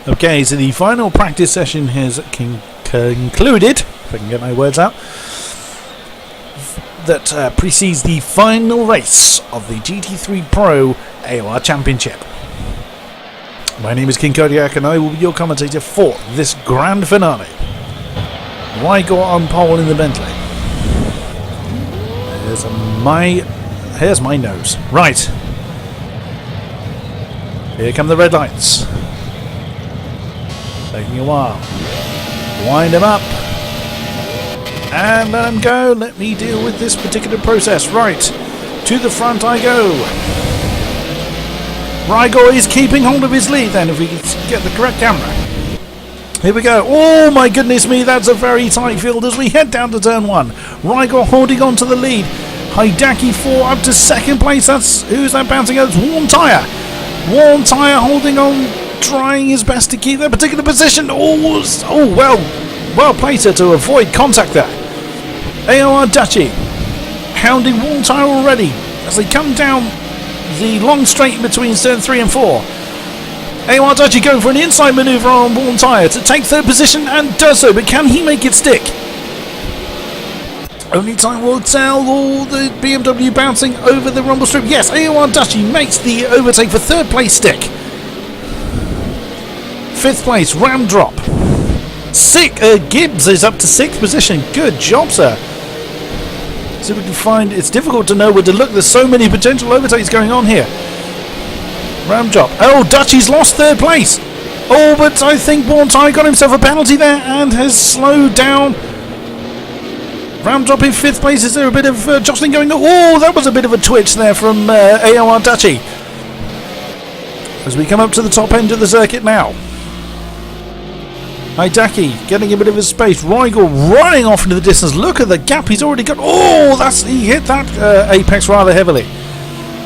Okay, so the final practice session has concluded, if I can get my words out, that precedes the final race of the GT3 Pro AOR Championship. My name is King-Kodiak and I will be your commentator for this grand finale. Why go on pole in the Bentley? Here's my nose. Right. Here come the red lights. Taking a while. Wind them up. And let them go. Let me deal with this particular process. Right. To the front I go. Rigor is keeping hold of his lead then, if we can get the correct camera. Here we go. Oh my goodness me, that's a very tight field as we head down to turn 1. Rigor holding on to the lead. Haidaki 4 up to second place. Who's that bouncing out? It's Warm Tyre. Warm Tyre holding on, trying his best to keep that particular position. Oh well played to avoid contact there. AOR Duchy hounding Warm Tyre already as they come down the long straight between turn 3 and 4. AOR Duchy going for an inside manoeuvre on Warm Tyre to take third position and does so, but can he make it stick? Only time will tell. All the BMW bouncing over the rumble strip. Yes, AOR Duchy makes the overtake for third place stick. Fifth place, Ram Drop. Gibbs is up to 6th position. Good job, sir. So we can find, it's difficult to know where to look. There's so many potential overtakes going on here. Ram Drop. Oh, Duchy's lost third place. Oh, but I think Warm Tyre got himself a penalty there and has slowed down. Ram Drop in 5th place. Is there a bit of jostling going on? Oh, that was a bit of a twitch there from AOR Duchy. As we come up to the top end of the circuit now. Haidaki getting a bit of his space. Rigel running off into the distance. Look at the gap he's already got. Oh, he hit that apex rather heavily.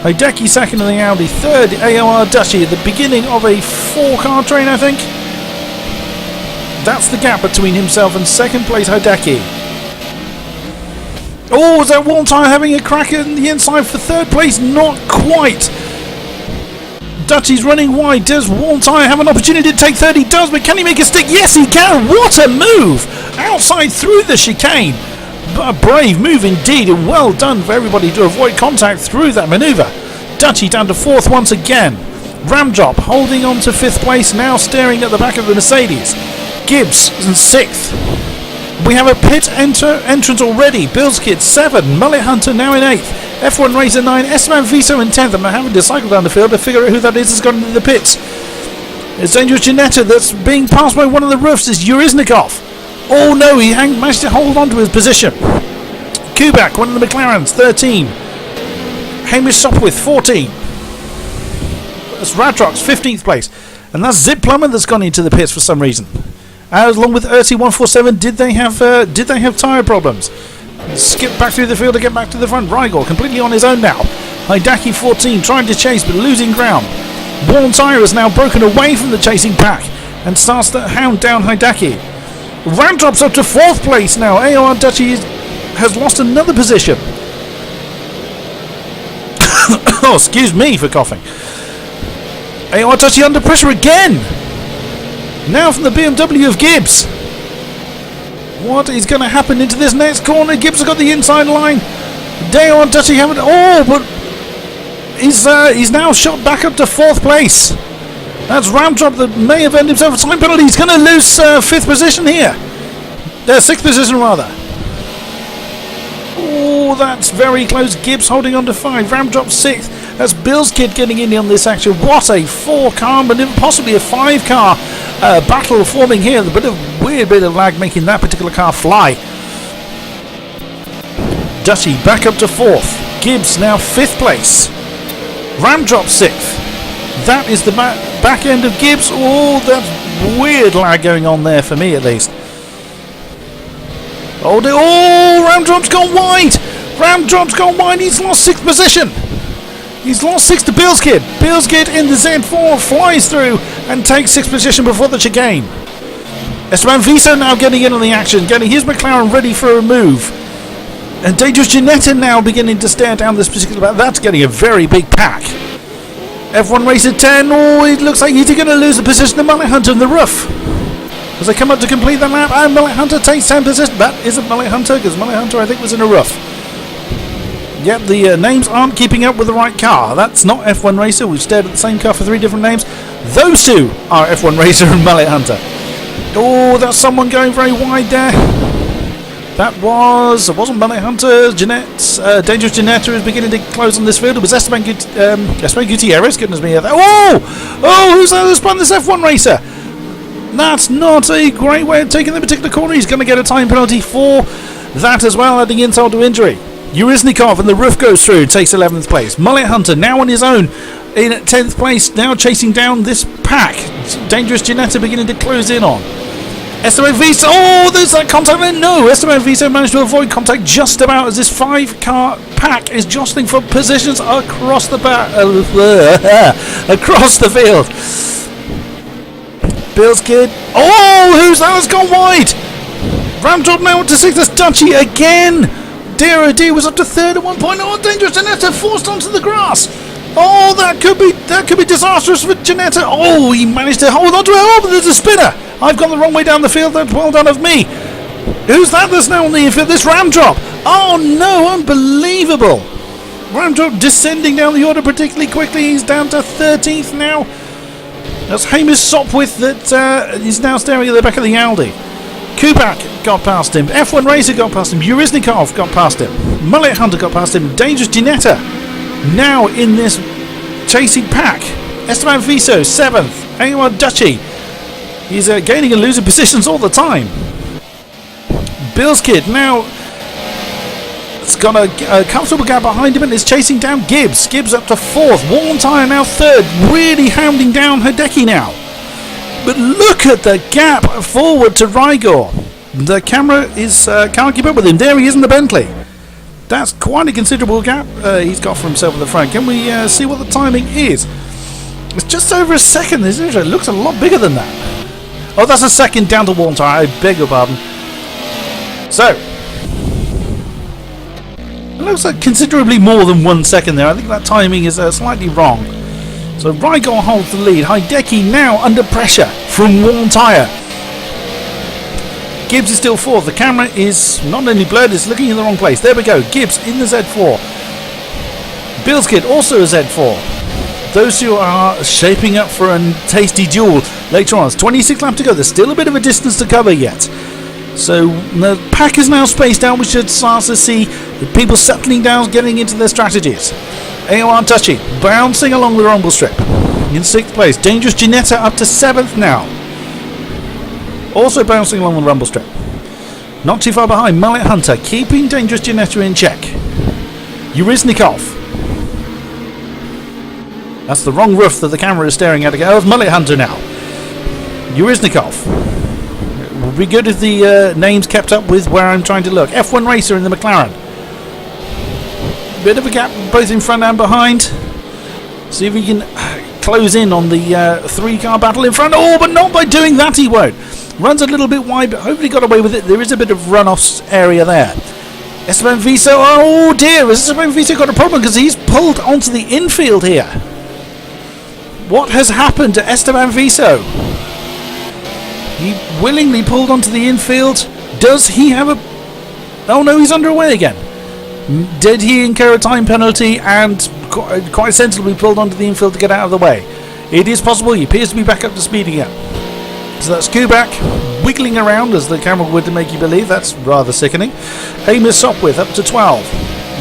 Haidaki second in the Audi. Third, AOR Duchy at the beginning of a 4-car train, I think. That's the gap between himself and second place Haidaki. Oh, is that Warm Tyre having a crack in the inside for third place? Not quite. Duchy's running wide. Does Warm Tyre have an opportunity to take third? He does, but can he make a stick? Yes, he can. What a move! Outside through the chicane. A brave move indeed, and well done for everybody to avoid contact through that manoeuvre. Duchy down to 4th once again. Ram Drop holding on to 5th place, now staring at the back of the Mercedes. Gibbs in 6th. We have a pit entrance already. Bill's Kid 7. Mullet Hunter now in 8th. F1 Racer 9. Esteban Viso in 10th. I'm having to cycle down the field to figure out who that is that's gone into the pits. It's Dangerous Janetta that's being passed by one of the roofs. Is Yuriznikov. Oh no, he managed to hold on to his position. Kubak, one of the McLarens, 13. Hamish Sopwith, 14. That's Radrox, 15th place. And that's Zip Plummer that's gone into the pits for some reason. Along with Urti 147, did they have tyre problems? Skip back through the field to get back to the front. Rigel completely on his own now. Haidaki 14 trying to chase but losing ground. Warm Tyre is now broken away from the chasing pack and starts to hound down Haidaki. Ram drops up to 4th place now. AOR Duchy has lost another position. Oh, excuse me for coughing. AOR Duchy under pressure again. Now from the BMW of Gibbs. What is going to happen into this next corner? Gibbs has got the inside line. AOR Duchy haven't. Oh, but he's now shot back up to 4th place. That's Ram Drop that may have earned himself a time penalty. He's going to lose 5th position here. 6th position rather. Oh, that's very close. Gibbs holding on to 5. Ram Drop 6th. That's Bill's Kid getting in on this action. What a 4-car, but possibly a 5-car battle forming here. A weird bit of lag making that particular car fly. Duchy back up to 4th. Gibbs now 5th place. Ram Drop 6th. That is the back end of Gibbs. Oh, that's weird lag going on there for me at least. Oh, Ram Drop's gone wide. Ram Drop's gone wide. He's lost 6th position. He's lost 6th to Bill's Kid. Bill's Kid in the Z4 flies through and takes 6th position before the chicane. Esteban Viso now getting in on the action, getting his McLaren ready for a move. And Dangerous Janetta now beginning to stare down this particular. That's getting a very big pack. F1 Racer 10. Oh, it looks like he's going to lose the position of Mullet Hunter in the roof. As they come up to complete the lap, and Mullet Hunter takes 10 position. That isn't Mullet Hunter, because Mullet Hunter, I think, was in a roof. Yep, the names aren't keeping up with the right car. That's not F1 Racer. We've stared at the same car for 3 different names. Those two are F1 Racer and Mullet Hunter. Oh, that's someone going very wide there. That wasn't Mullet Hunter. Dangerous Jeanette is beginning to close on this field. It was Esteban Gutierrez. Goodness me. Oh, who's that who spun this F1 Racer? That's not a great way of taking the particular corner. He's going to get a time penalty for that as well, adding insult to injury. Yuriznikov and the roof goes through, takes 11th place. Mullet Hunter now on his own in 10th place, now chasing down this pack. Dangerous Jeanette beginning to close in on. Esteban Viso, there's that contact there. No, Esteban Viso managed to avoid contact just about as this 5-car pack is jostling for positions across the across the field. Bill's kid. Oh, who's that? Has gone wide. Ramjob now to 6th. That's Dutchy again. Dear oh dear, was up to 3rd at one point. Oh, Dangerous Jeanette forced onto the grass. Oh, that could be disastrous for Jeanette. Oh, he managed to hold on to it. Oh, but there's a spinner. I've gone the wrong way down the field. That's well done of me. Who's that that's now on the infield? This Ramjob. Oh no, unbelievable. Ramjob descending down the order particularly quickly. He's down to 13th now. That's Hamish Sopwith that is now staring at the back of the Audi. Kupak got past him. F1 Racer got past him. Yuriznikov got past him. Mullet Hunter got past him. Dangerous Jeanette now in this chasing pack. Esteban Viso 7th. AOR Dutchy. He's gaining and losing positions all the time. Bill's kid now it's got a comfortable gap behind him and is chasing down Gibbs. Gibbs up to 4th. Warm Tyre now 3rd. Really hounding down Hideki now. But look at the gap forward to Rigor. The camera is can't keep up with him. There he is in the Bentley. That's quite a considerable gap he's got for himself at the front. Can we see what the timing is? It's just over a second. It looks a lot bigger than that. Oh, that's a second down to Warm Tyre. I beg your pardon. So, it looks like considerably more than 1 second there. I think that timing is slightly wrong. So Rigor holds the lead. Hideki now under pressure from Warm Tyre. Gibbs is still 4th. The camera is not only blurred, it's looking in the wrong place. There we go. Gibbs in the Z4. Bill's kid also a Z4. Those two are shaping up for a tasty duel later on. It's 26 laps to go. There's still a bit of a distance to cover yet. So the pack is now spaced out. We should start to see the people settling down, getting into their strategies. AOR Touchy bouncing along the rumble strip in 6th place. Dangerous Jeanette up to 7th now. Also bouncing along the rumble strip. Not too far behind. Mullet Hunter keeping Dangerous Jeanette in check. Yuriznikov. That's the wrong roof that the camera is staring at again. Oh, it's Mullet Hunter now. Yuriznikov. It would be good if the names kept up with where I'm trying to look. F1 Racer in the McLaren. Bit of a gap both in front and behind. See if we can close in on the 3-car battle in front. Oh, but not by doing that he won't. Runs a little bit wide, but hopefully got away with it. There is a bit of runoff area there. Esteban Viso, oh dear, has Esteban Viso got a problem because he's pulled onto the infield here. What has happened to Esteban Viso? He willingly pulled onto the infield. Does he have a... Oh no, he's underway again. Did he incur a time penalty and quite sensibly pulled onto the infield to get out of the way? It is possible. He appears to be back up to speed again. So that's Kupak wiggling around as the camera would make you believe. That's rather sickening. Hamish Sopwith up to 12.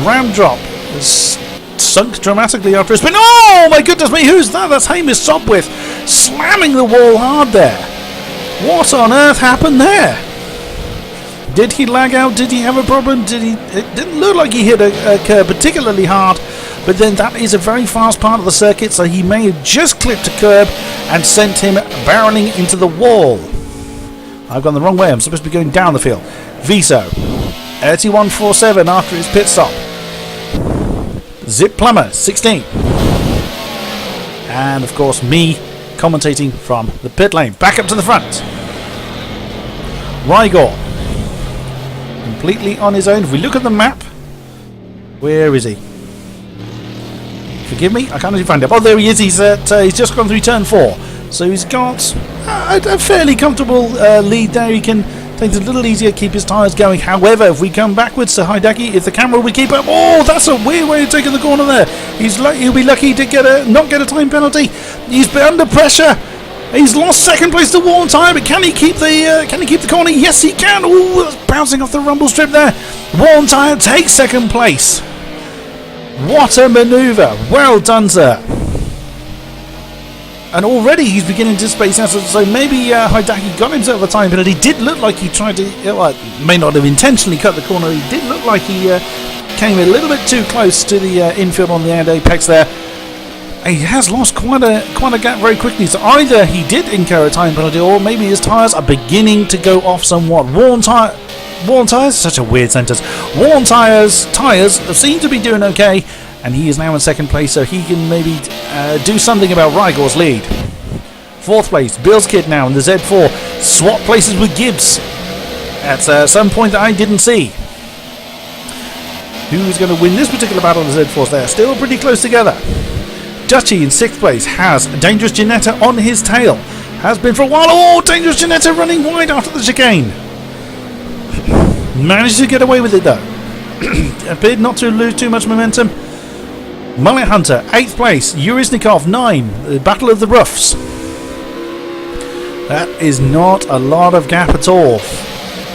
Ramdrop is sunk dramatically after a spin. Oh my goodness me, who's that? That's Hamish Sopwith slamming the wall hard there. What on earth happened there? Did he lag out? Did he have a problem? It didn't look like he hit a curb particularly hard, but then that is a very fast part of the circuit, so he may have just clipped a curb and sent him barreling into the wall. I've gone the wrong way. I'm supposed to be going down the field. Viso 31.47 after his pit stop. Zip Plumber 16, and of course me commentating from the pit lane. Back up to the front. Rigor completely on his own. If we look at the map, where is he? Forgive me, I can't actually find him. Oh, there he is. He's just gone through turn 4. So he's got a fairly comfortable lead there. He can take it a little easier, keep his tyres going. However, if we come backwards to Hideki, if the camera will keep up... Oh, that's a weird way of taking the corner there. He'll be lucky to not get a time penalty. He's been under pressure. He's lost second place to Warm Tyre, but can he keep the corner? Yes, he can. Oh, that's bouncing off the rumble strip there. Warm Tyre takes second place. What a manoeuvre. Well done, sir. And already he's beginning to space out, so maybe Hideki got himself a time penalty. He did look like he tried to, may not have intentionally cut the corner. He did look like he came a little bit too close to the infield on the end apex there. He has lost quite a gap very quickly, so either he did incur a time penalty, or maybe his tyres are beginning to go off somewhat. Worn tyres, such a weird sentence. Worn tyres seem to be doing okay, and he is now in second place, so he can maybe do something about Rigor's lead. Fourth place, Bill's Kid now in the Z4. Swap places with Gibbs at some point that I didn't see. Who's going to win this particular battle in the Z4s? They're still pretty close together. Dutchy in 6th place has Dangerous Janetta on his tail. Has been for a while. Oh, Dangerous Janetta running wide after the chicane. Managed to get away with it though. Appeared not to lose too much momentum. Mullet Hunter, 8th place. Yurisnikov, 9. The Battle of the Roughs. That is not a lot of gap at all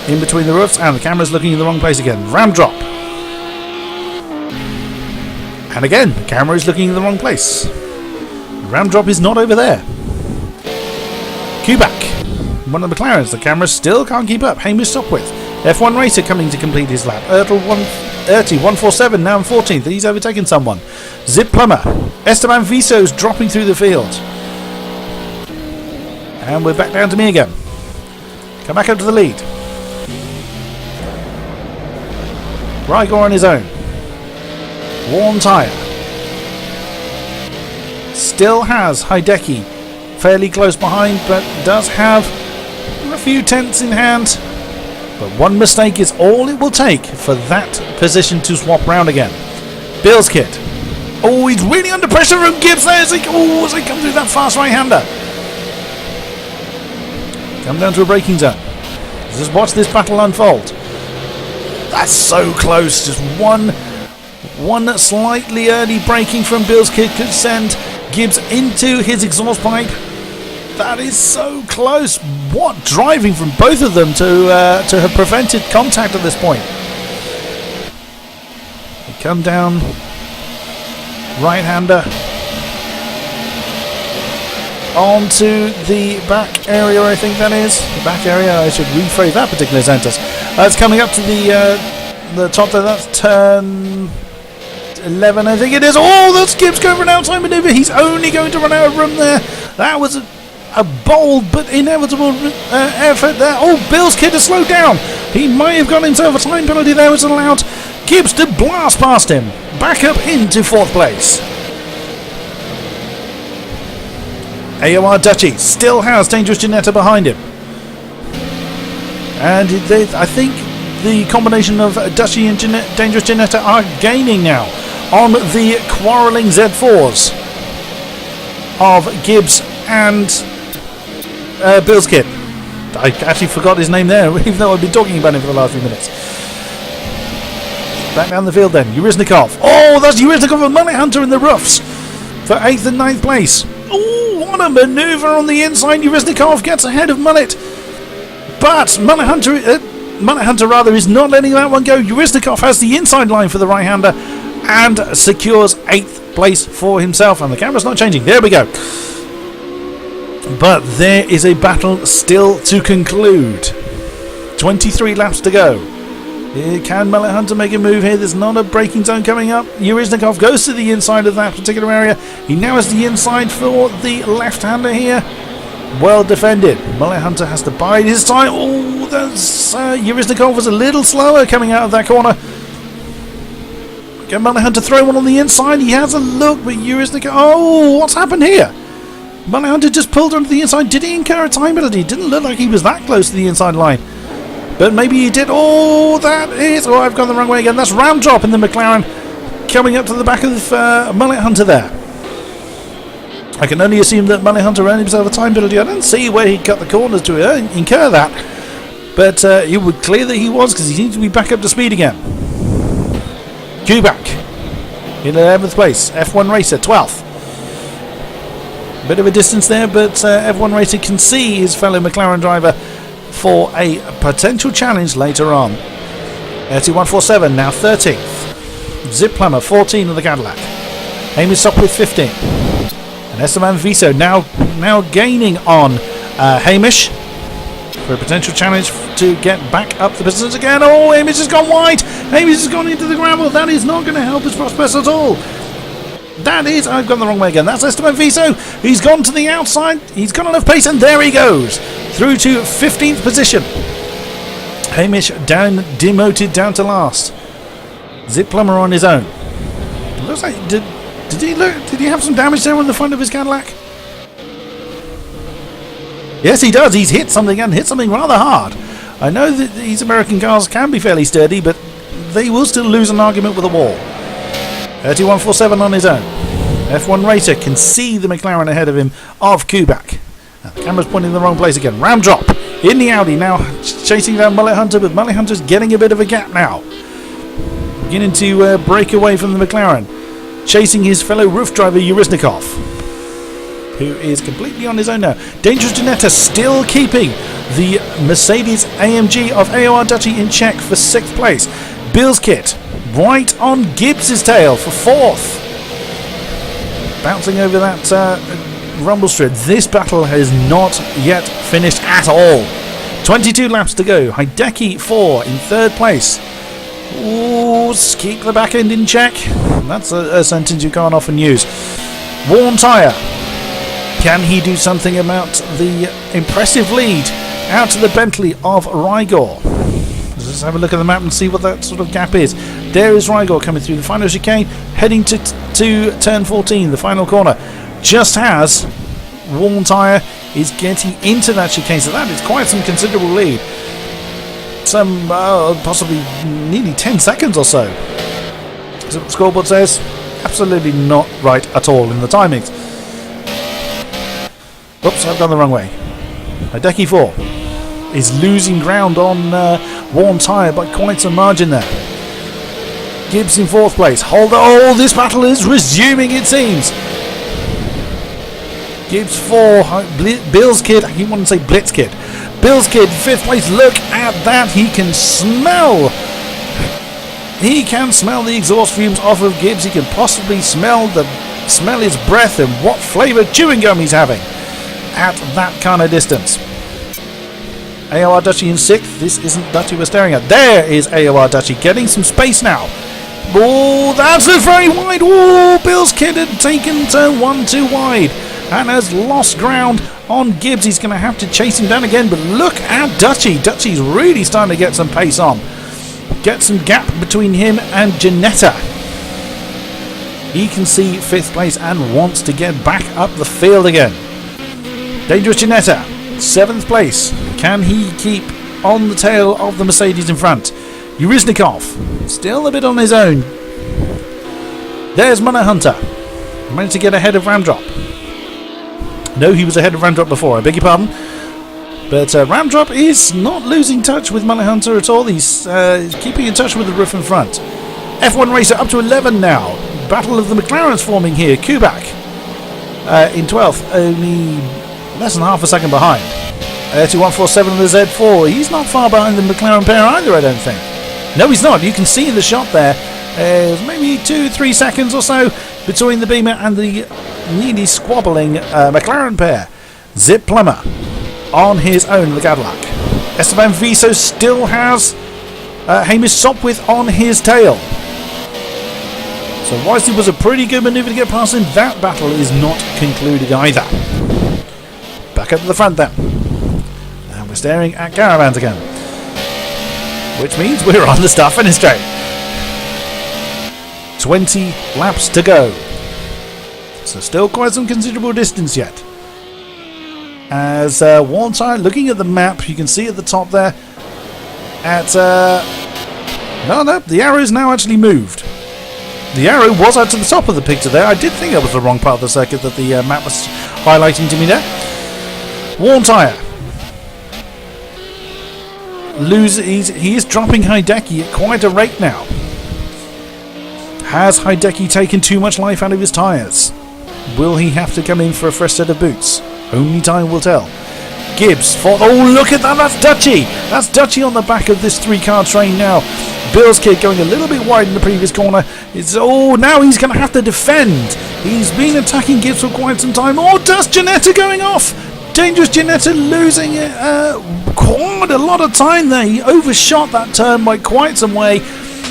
in between the roofs, and the camera's looking in the wrong place again. Ram drop. And again, the camera is looking in the wrong place. Ram drop is not over there. Kubak, one of the McLarens. The camera still can't keep up. Hamish Stopwith. F1 Racer coming to complete his lap. Ertl 147, now in 14th. He's overtaken someone. Zip Plumber. Esteban Viso's dropping through the field. And we're back down to me again. Come back up to the lead. Rigor on his own. Warm Tyre. Still has Hideki fairly close behind, but does have a few tenths in hand. But one mistake is all it will take for that position to swap round again. Bill's Kid. Oh, he's really under pressure from Gibbs there as he comes through that fast right-hander. Come down to a braking zone. Just watch this battle unfold. That's so close. Just one slightly early braking from Bill's Kid could send Gibbs into his exhaust pipe. That is so close. What driving from both of them to have prevented contact at this point. They come down. Right-hander. Onto the back area, I think that is. The back area, I should rephrase that particular sentence. It's coming up to the top there. That's turn 11, I think it is. Oh, that's Gibbs going for an outside manoeuvre. He's only going to run out of room there. That was a bold but inevitable effort there. Oh, Bill's Kid has slowed down. He might have got himself a time penalty there, which allowed Gibbs to blast past him. Back up into 4th place. AOR Dutchy still has Dangerous Janetta behind him. And I think the combination of Dutchy and Dangerous Janetta are gaining now on the quarrelling Z4s of Gibbs and Bill's Kid. I actually forgot his name there, even though I've been talking about him for the last few minutes. Back down the field then. Yurisnikov. Oh, that's Yurisnikov and Mullet Hunter in the roughs for 8th and 9th place. Oh, what a manoeuvre on the inside. Yurisnikov gets ahead of Mullet. But Mullet Hunter is not letting that one go. Yurisnikov has the inside line for the right-hander and secures 8th place for himself. And the camera's not changing. There we go. But there is a battle still to conclude. 23 laps to go. Can Mullet Hunter make a move here? There's not a braking zone coming up. Yurisnikov goes to the inside of that particular area. He now has the inside for the left-hander here. Well defended. Mullet Hunter has to bide his time. Oh, that's Yurisnikov was a little slower coming out of that corner. Can Mullet Hunter throw one on the inside? He has a look, but Yurisnikov... Oh, what's happened here? Mullet Hunter just pulled onto the inside. Did he incur a time penalty? It didn't look like he was that close to the inside line. But maybe he did. Oh, that is... Oh, I've gone the wrong way again. That's Ram Drop in the McLaren. coming up to the back of Mullet Hunter there. I can only assume that Mullet Hunter earned himself a time penalty. I don't see where he cut the corners to incur that, but it would clear that he was, because he seems to be back up to speed again. Kubak in 11th place, F1 Racer 12th. Bit of a distance there, but F1 Racer can see his fellow McLaren driver for a potential challenge later on. LT147 now 13th. Zip Plummer 14 of the Cadillac. Hamish Sopwith 15. And Esteban Viso now gaining on Hamish for a potential challenge to get back up the pistons again. Oh, Hamish has gone wide. Hamish has gone into the gravel. That is not going to help his prospects at all. That is, I've gone the wrong way again. That's Esteban Viso. He's gone to the outside. He's got enough pace, and there he goes through to 15th position. Hamish demoted down to last. Zip Plummer on his own. It looks like did he have some damage there on the front of his Cadillac? Yes, he does. He's hit something, and hit something rather hard. I know that these American cars can be fairly sturdy, but they will still lose an argument with a wall. 3147 on his own. F1 Racer can see the McLaren ahead of him of Kubak. And the camera's pointing in the wrong place again. Ram drop in the Audi now, chasing down Mullet Hunter, but Mullet Hunter's getting a bit of a gap now. Beginning to break away from the McLaren. Chasing his fellow roof driver Yurisnikov, who is completely on his own now. Dangerous Janetta still keeping the Mercedes AMG of AOR Duchy in check for 6th place. Bill's Kit right on Gibbs' tail for 4th. Bouncing over that rumble strip. This battle has not yet finished at all. 22 laps to go. Hideki 4 in 3rd place. Ooh, keep the back end in check. That's a sentence you can't often use. Worn tyre. Can he do something about the impressive lead out to the Bentley of Rigor? Let's have a look at the map and see what that sort of gap is. There is Rigor coming through the final chicane, heading to turn 14, the final corner. Just as Worn tyre is getting into that chicane, so that is quite some considerable lead. Some possibly nearly 10 seconds or so. So the scoreboard says absolutely not right at all in the timings. Oops, I've gone the wrong way. Hideki 4 is losing ground on Worn tyre by quite some margin there. Gibbs in 4th place. Oh, this battle is resuming, it seems. Gibbs 4, Bill's Kid, I keep wanting to say Blitz Kid. Bill's Kid, 5th place. Look at that. He can smell the exhaust fumes off of Gibbs. He can possibly smell his breath and what flavour chewing gum he's having at that kind of distance. AOR Duchy in 6th. This isn't Duchy we're staring at. There is AOR Duchy getting some space now. Oh, that's very wide. Oh, Bill's Kid had taken turn 1 too wide and has lost ground on Gibbs. He's going to have to chase him down again, but look at Duchy. Duchy's really starting to get some pace on. Get some gap between him and Janetta. He can see 5th place and wants to get back up the field again. Dangerous Janetta, 7th place. Can he keep on the tail of the Mercedes in front? Yurisnikov, still a bit on his own. There's Mullet Hunter. Managed to get ahead of Ramdrop. No, he was ahead of Ramdrop before, I beg your pardon. But Ramdrop is not losing touch with Mullet Hunter at all. He's keeping in touch with the roof in front. F1 Racer up to 11 now. Battle of the McLarens forming here. Kubak in 12th, only less than half a second behind. 2147 on the Z4. He's not far behind the McLaren pair either, I don't think. No, he's not. You can see in the shot there, maybe 2-3 seconds or so between the Beamer and the nearly squabbling McLaren pair. Zip Plummer on his own, the Cadillac. Esteban Viso still has Hamish Sopwith on his tail. So whilst it was a pretty good manoeuvre to get past him, that battle is not concluded either. Back up to the front then. And we're staring at caravans again. Which means we're on the start finish straight. 20 laps to go. So still quite some considerable distance yet. As Worn tyre, looking at the map, you can see at the top there at no, the arrow's now actually moved. The arrow was out to the top of the picture there. I did think that was the wrong part of the circuit that the map was highlighting to me there. Worn tyre. He is dropping Hideki at quite a rate now. Has Hideki taken too much life out of his tyres? Will he have to come in for a fresh set of boots? Only time will tell. Gibbs for... Oh, look at that! That's Dutchy! That's Dutchy on the back of this three-car train now. Bill's kid going a little bit wide in the previous corner. Now he's going to have to defend. He's been attacking Gibbs for quite some time. Oh, Dust Janetta going off! Dangerous Janetta losing quite a lot of time there. He overshot that turn by quite some way.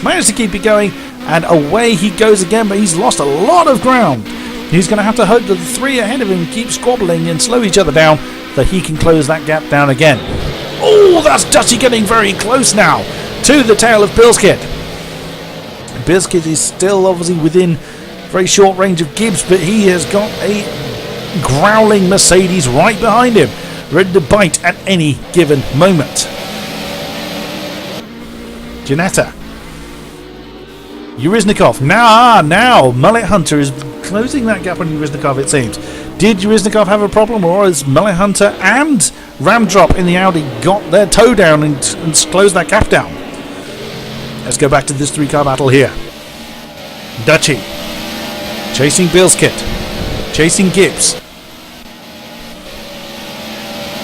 Managed to keep it going, and away he goes again, but he's lost a lot of ground. He's going to have to hope that the three ahead of him keep squabbling and slow each other down, that he can close that gap down again. Oh, that's Dutchy getting very close now to the tail of Bilskid. Bilskid is still obviously within very short range of Gibbs, but he has got a growling Mercedes right behind him, ready to bite at any given moment. Janetta. Yuriznikov. Now Mullet Hunter is closing that gap on Yuriznikov, it seems. Did Yuriznikov have a problem, or has Mullet Hunter and Ramdrop in the Audi got their toe down and closed that gap down? Let's go back to this three-car battle here. Dutchy chasing Bilskid, chasing Gibbs.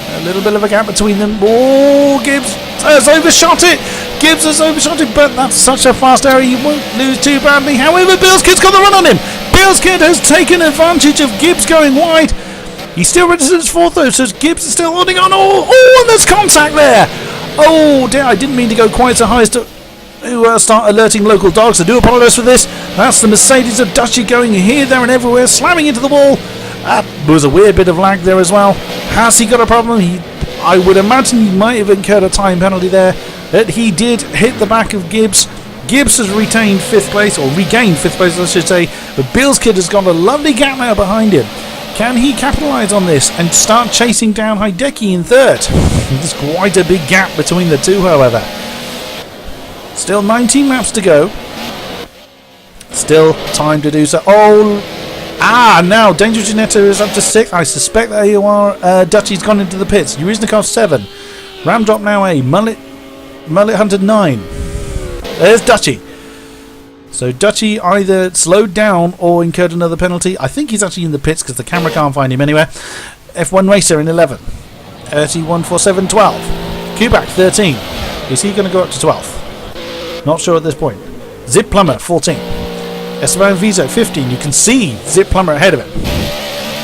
A little bit of a gap between them. Oh, Gibbs has overshot it. Gibbs has overshot it, but that's such a fast area, he won't lose too badly. However, Bilskid's got the run on him. Bilskid has taken advantage of Gibbs going wide. He's still registered as fourth though, so Gibbs is still holding on. Oh, and there's contact there. Oh dear, I didn't mean to go quite so high as to start alerting local dogs. I do apologise for this. That's the Mercedes of Dutchy going here, there and everywhere, slamming into the wall. That was a weird bit of lag there as well. Has he got a problem? I would imagine he might have incurred a time penalty there. But he did hit the back of Gibbs. Gibbs has retained 5th place, or regained 5th place I should say, but Bilskid has got a lovely gap now behind him. Can he capitalise on this and start chasing down Hideki in 3rd? There's quite a big gap between the two, however. Still 19 laps to go. Still time to do so. Now Dangerous Janetta is up to 6th. I suspect that AOR Dutchy's gone into the pits. Yuriznikov 7. Ramdrop now A. Mullet Hunter 9. There's Dutchy. So Dutchy either slowed down or incurred another penalty. I think he's actually in the pits because the camera can't find him anywhere. F1 Racer in 11. 147 12. Kubak 13. Is he going to go up to 12th? Not sure at this point. Zip Plumber 14. Esteban Vizo 15. You can see Zip Plumber ahead of him.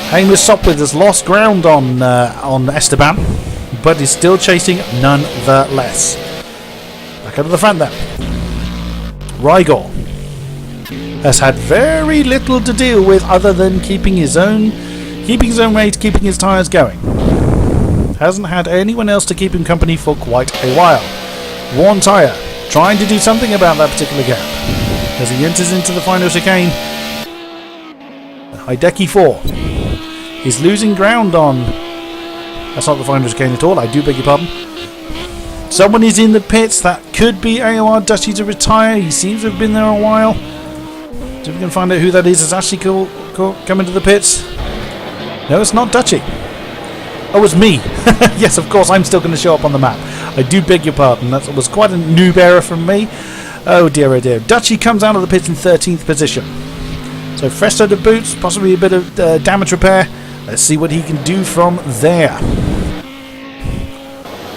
Hamish Sopwith has lost ground on Esteban, but is still chasing nonetheless. Back out of the front then. Rigor has had very little to deal with other than keeping his own rate, keeping his tyres going. Hasn't had anyone else to keep him company for quite a while. Worn tyre, trying to do something about that particular gap. As he enters into the final chicane, Hideki 4 is losing ground on... That's not the final chicane at all, I do beg your pardon. Someone is in the pits. That could be AOR Dutchy to retire. He seems to have been there a while. So we can find out who that is. It's actually coming to the pits. No, it's not Dutchy. Oh, it's me. Yes, of course, I'm still going to show up on the map. I do beg your pardon. That was quite a noob error from me. Oh dear, oh dear. Dutchy comes out of the pits in 13th position. So fresh set of boots, possibly a bit of damage repair. Let's see what he can do from there.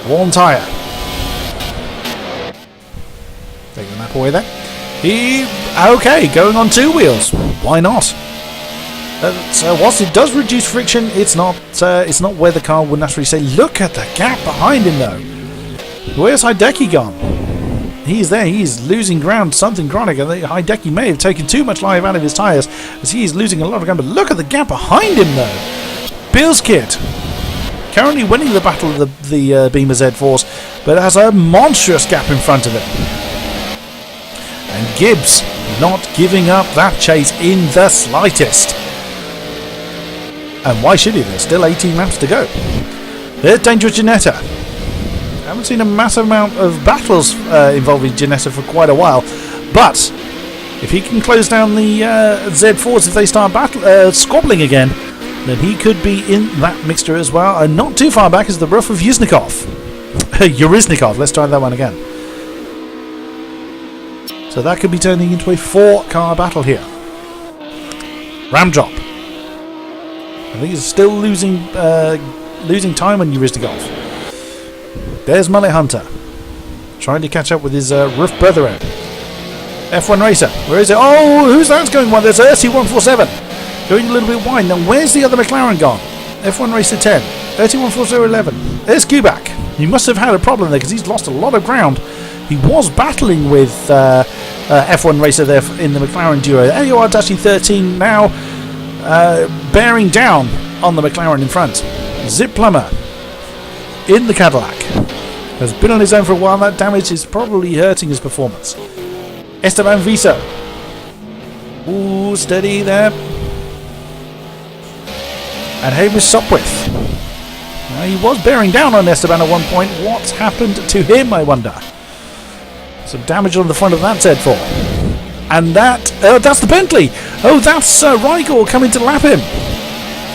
Worn tyre. Take the map away there. Okay, going on 2 wheels. Why not? So whilst it does reduce friction, it's not where the car would naturally say. Look at the gap behind him though. Where's Hideki gone? He's there, he's losing ground, something chronic. I think Hideki may have taken too much life out of his tyres as he's losing a lot of ground. But look at the gap behind him though. Bilskid currently winning the battle of the Beamer Z4s, but has a monstrous gap in front of him. And Gibbs not giving up that chase in the slightest. And why should he? There's still 18 laps to go. There's Dangerous Janetta. Haven't seen a massive amount of battles involving Janetta for quite a while, but If he can close down the Z4s if they start squabbling again, then he could be in that mixture as well. And not too far back is the roof of Yuznikov. Yuriznikov, let's try that one again. So that could be turning into a 4-car battle here. Ram drop. I think he's still losing time on Yuriznikov. There's Mullet Hunter, trying to catch up with his roof brethren. F1 Racer, where is it? Oh, who's that going one? There's RT147 going a little bit wide. Now where's the other McLaren gone? F1 Racer 10, RT140 11. There's Kubak. He must have had a problem there because he's lost a lot of ground. He was battling with F1 Racer there in the McLaren duo. AOR Dashi 13 now bearing down on the McLaren in front. Zip Plumber in the Cadillac has been on his own for a while. That damage is probably hurting his performance. Esteban Viso. Ooh, steady there. And Hamish Sopwith. Now, he was bearing down on Esteban at one point. What's happened to him, I wonder? Some damage on the front of that Z4. And that's the Bentley. Oh, that's Rigor coming to lap him.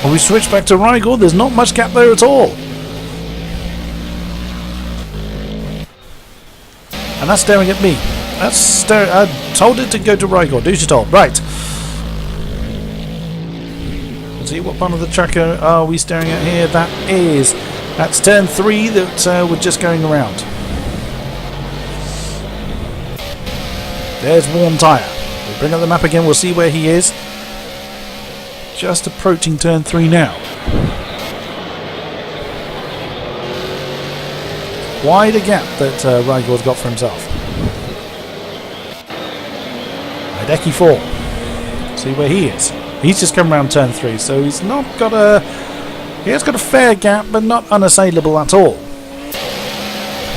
Well, we switch back to Rigor. There's not much gap there at all. And that's staring at me. I told it to go to Rigor. Do as you're told. Right. Let's see, what part of the track are we staring at here? That's turn 3 that we're just going around. There's Warm Tyre. We'll bring up the map again. We'll see where he is. Just approaching turn 3 now. Quite a gap that Rigor's got for himself. Hideki 4. See where he is. He's just come around turn 3, so he's not got a... He has got a fair gap, but not unassailable at all.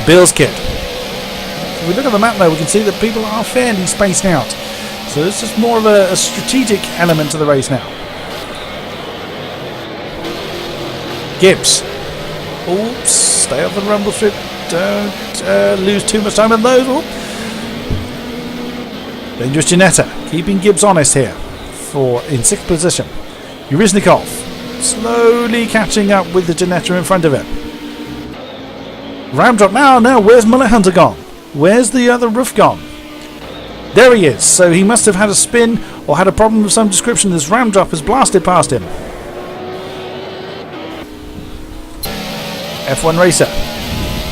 Bill's Kid. If we look at the map though, we can see that people are fairly spaced out. So it's just more of a strategic element to the race now. Gibbs. Oops, stay off the rumble strip. Don't lose too much time on those. Oop. Dangerous Janetta, keeping Gibbs honest here in 6th position. Yuriznikov slowly catching up with the Janetta in front of him. Ram drop now, where's Mullet Hunter gone? Where's the other roof gone? There he is. So he must have had a spin or had a problem of some description. This ram drop has blasted past him. F1 Racer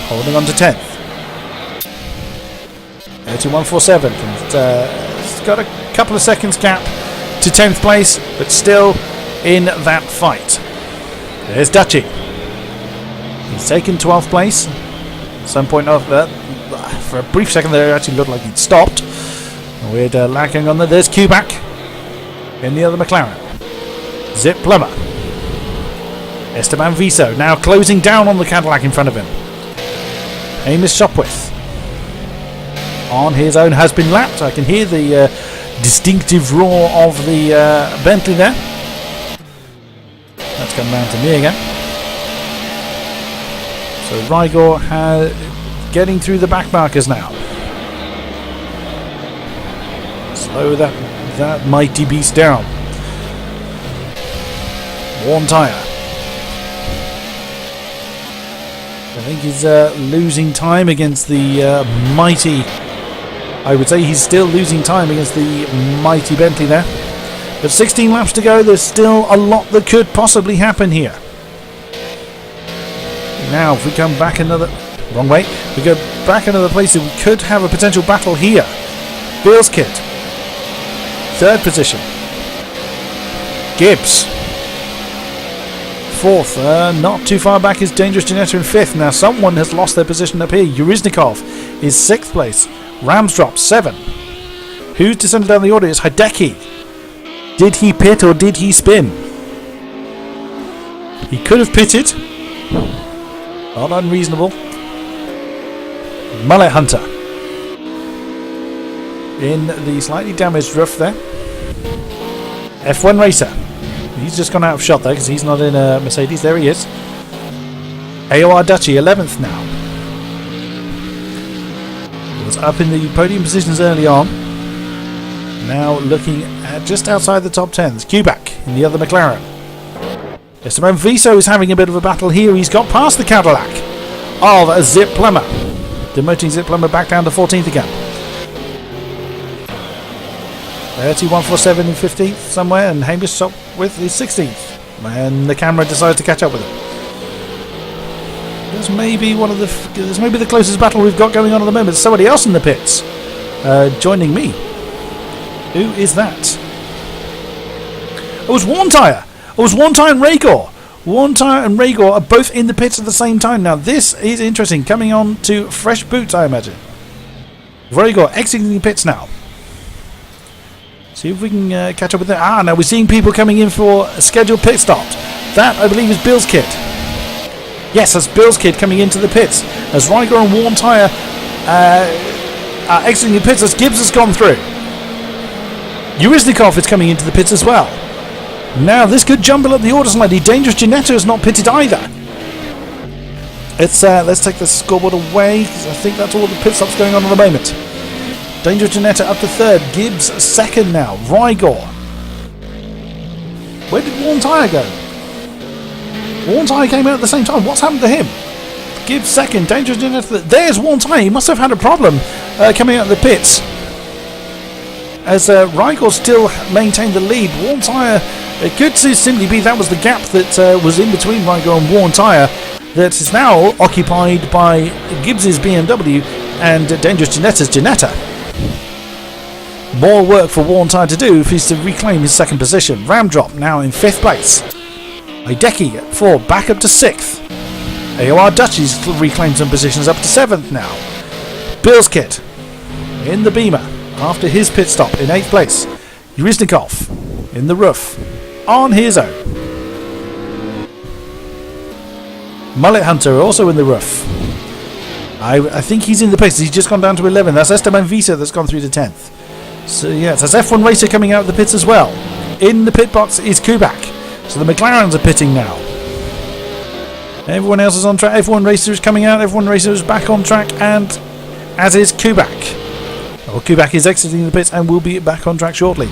holding on to 10th. 3147. It's got a couple of seconds gap to 10th place, but still in that fight. There's Dutchy. He's taken 12th place. At some point off that, for a brief second there, it actually looked like he'd stopped. Weird lacking on there. There's Kubak in the other McLaren. Zip Plummer. Esteban Viso now closing down on the Cadillac in front of him. Amos Sopwith on his own has been lapped. I can hear the distinctive roar of the Bentley there. That's come round to me again. So Rigor getting through the back markers now. Slow that mighty beast down. Warm Tyre. I think he's losing time against the mighty... I would say he's still losing time against the mighty Bentley there. But 16 laps to go, there's still a lot that could possibly happen here. Now, if we come back another... Wrong way. We go back another place, we could have a potential battle here. Bill's Kid. 3rd position. Gibbs. 4th. Not too far back is Dangerous Janetta in 5th. Now, someone has lost their position up here. Yuriznikov is 6th place. Rams drop 7. Who's descended down the order? It's Hideki. Did he pit or did he spin? He could have pitted. Not unreasonable. Mullet Hunter in the slightly damaged roof there. F1 Racer. He's just gone out of shot there because he's not in a Mercedes. There he is. AOR Dutchy 11th now. He was up in the podium positions early on. Now looking at just outside the top 10. There's Q-Back in the other McLaren. Esteban Viso is having a bit of a battle here. He's got past the Cadillac of Zip Plummer. Demoting Zip Plummer back down to 14th again. 147 in 15th somewhere, and Hamish Sopwith is 16th. And the camera decides to catch up with him. This may be the closest battle we've got going on at the moment. Somebody else in the pits joining me. Who is that? It was Warntire. It was Warntire and Rhaegar. Warntire and Rhaegar are both in the pits at the same time. Now this is interesting. Coming on to fresh boots, I imagine. Rhaegar exiting the pits now. See if we can catch up with that. Now we're seeing people coming in for a scheduled pit stop. That, I believe, is Bill's kid. Yes, that's Bill's kid coming into the pits. As Rhaegar and Warntire are exiting the pits, as Gibbs has gone through. Uriznikov is coming into the pits as well. Now this could jumble up the order slightly. Dangerous Janetta is not pitted either. Let's take the scoreboard away, because I think that's all the pit stops going on at the moment. Dangerous Janetta up to third. Gibbs second now. Rhaegar. Where did Warntire go? Warntire came out at the same time. What's happened to him? Gibbs second. Dangerous Janetta. There's Warntire. He must have had a problem coming out of the pits. As Rhaegar still maintained the lead. Warntire, it could simply be that was the gap that was in between Rhaegar and Warntire that is now occupied by Gibbs's BMW and Dangerous Janetta's Janetta. More work for Warntire to do if he's to reclaim his second position. Ramdrop now in 5th place. Hideki at 4, back up to 6th. AOR Dutchies reclaimed some positions up to 7th now. Bill's kit in the Beamer after his pit stop in 8th place. Uriznikov in the roof on his own. Mullet Hunter also in the roof. I think he's in the pits. He's just gone down to 11. That's Esteban Visa that's gone through to 10th. So yes, there's F1 Racer coming out of the pits as well. In the pit box is Kubak. So the McLarens are pitting now. Everyone else is on track. F1 Racer is coming out. F1 Racer is back on track, and as is Kubak. Well, Kubak is exiting the pits and will be back on track shortly.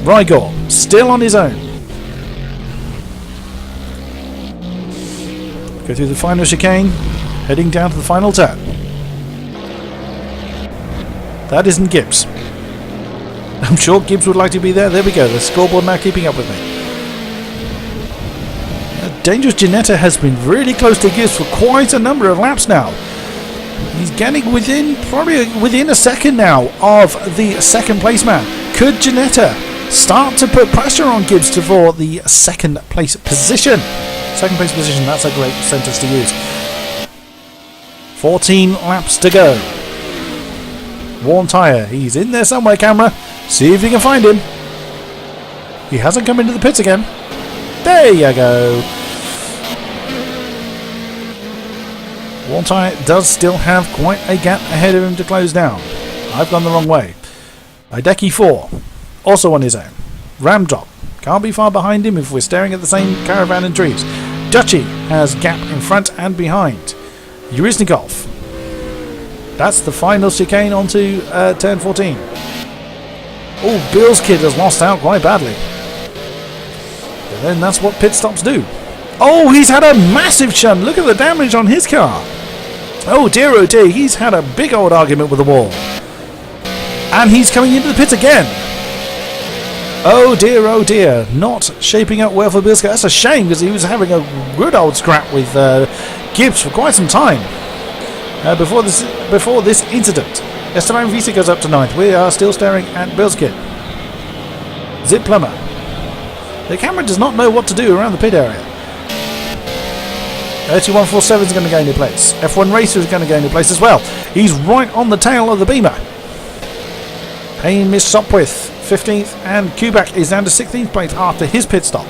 Rhaegar still on his own. Go through the final chicane, heading down to the final turn. That isn't Gibbs. I'm sure Gibbs would like to be there. There we go. The scoreboard now keeping up with me. Dangerous Janetta has been really close to Gibbs for quite a number of laps now. He's getting probably within a second now of the second place man. Could Janetta start to put pressure on Gibbs for the second place position? Second place position, that's a great sentence to use. 14 laps to go. Warntire, he's in there somewhere, camera. See if you can find him. He hasn't come into the pits again. There you go. Warntire does still have quite a gap ahead of him to close down. I've gone the wrong way. Hideki 4, also on his own. Ramdrop, can't be far behind him if we're staring at the same caravan and trees. Dutchy has gap in front and behind. Uriznikov. That's the final chicane onto turn 14. Oh, Bill's kid has lost out quite badly. But then that's what pit stops do. Oh, he's had a massive shunt. Look at the damage on his car. Oh dear, he's had a big old argument with the wall. And he's coming into the pits again. Oh dear, not shaping up well for Bill's car. That's a shame, because he was having a good old scrap with Gibbs for quite some time. Before this incident. Esteban Visa goes up to 9th. We are still staring at Bill's kit. Zip Plummer. The camera does not know what to do around the pit area. 3147 is going to gain a place. F1 Racer is going to gain a place as well. He's right on the tail of the Beamer. Hamish Sopwith 15th, and Kubak is down to 16th place after his pit stop.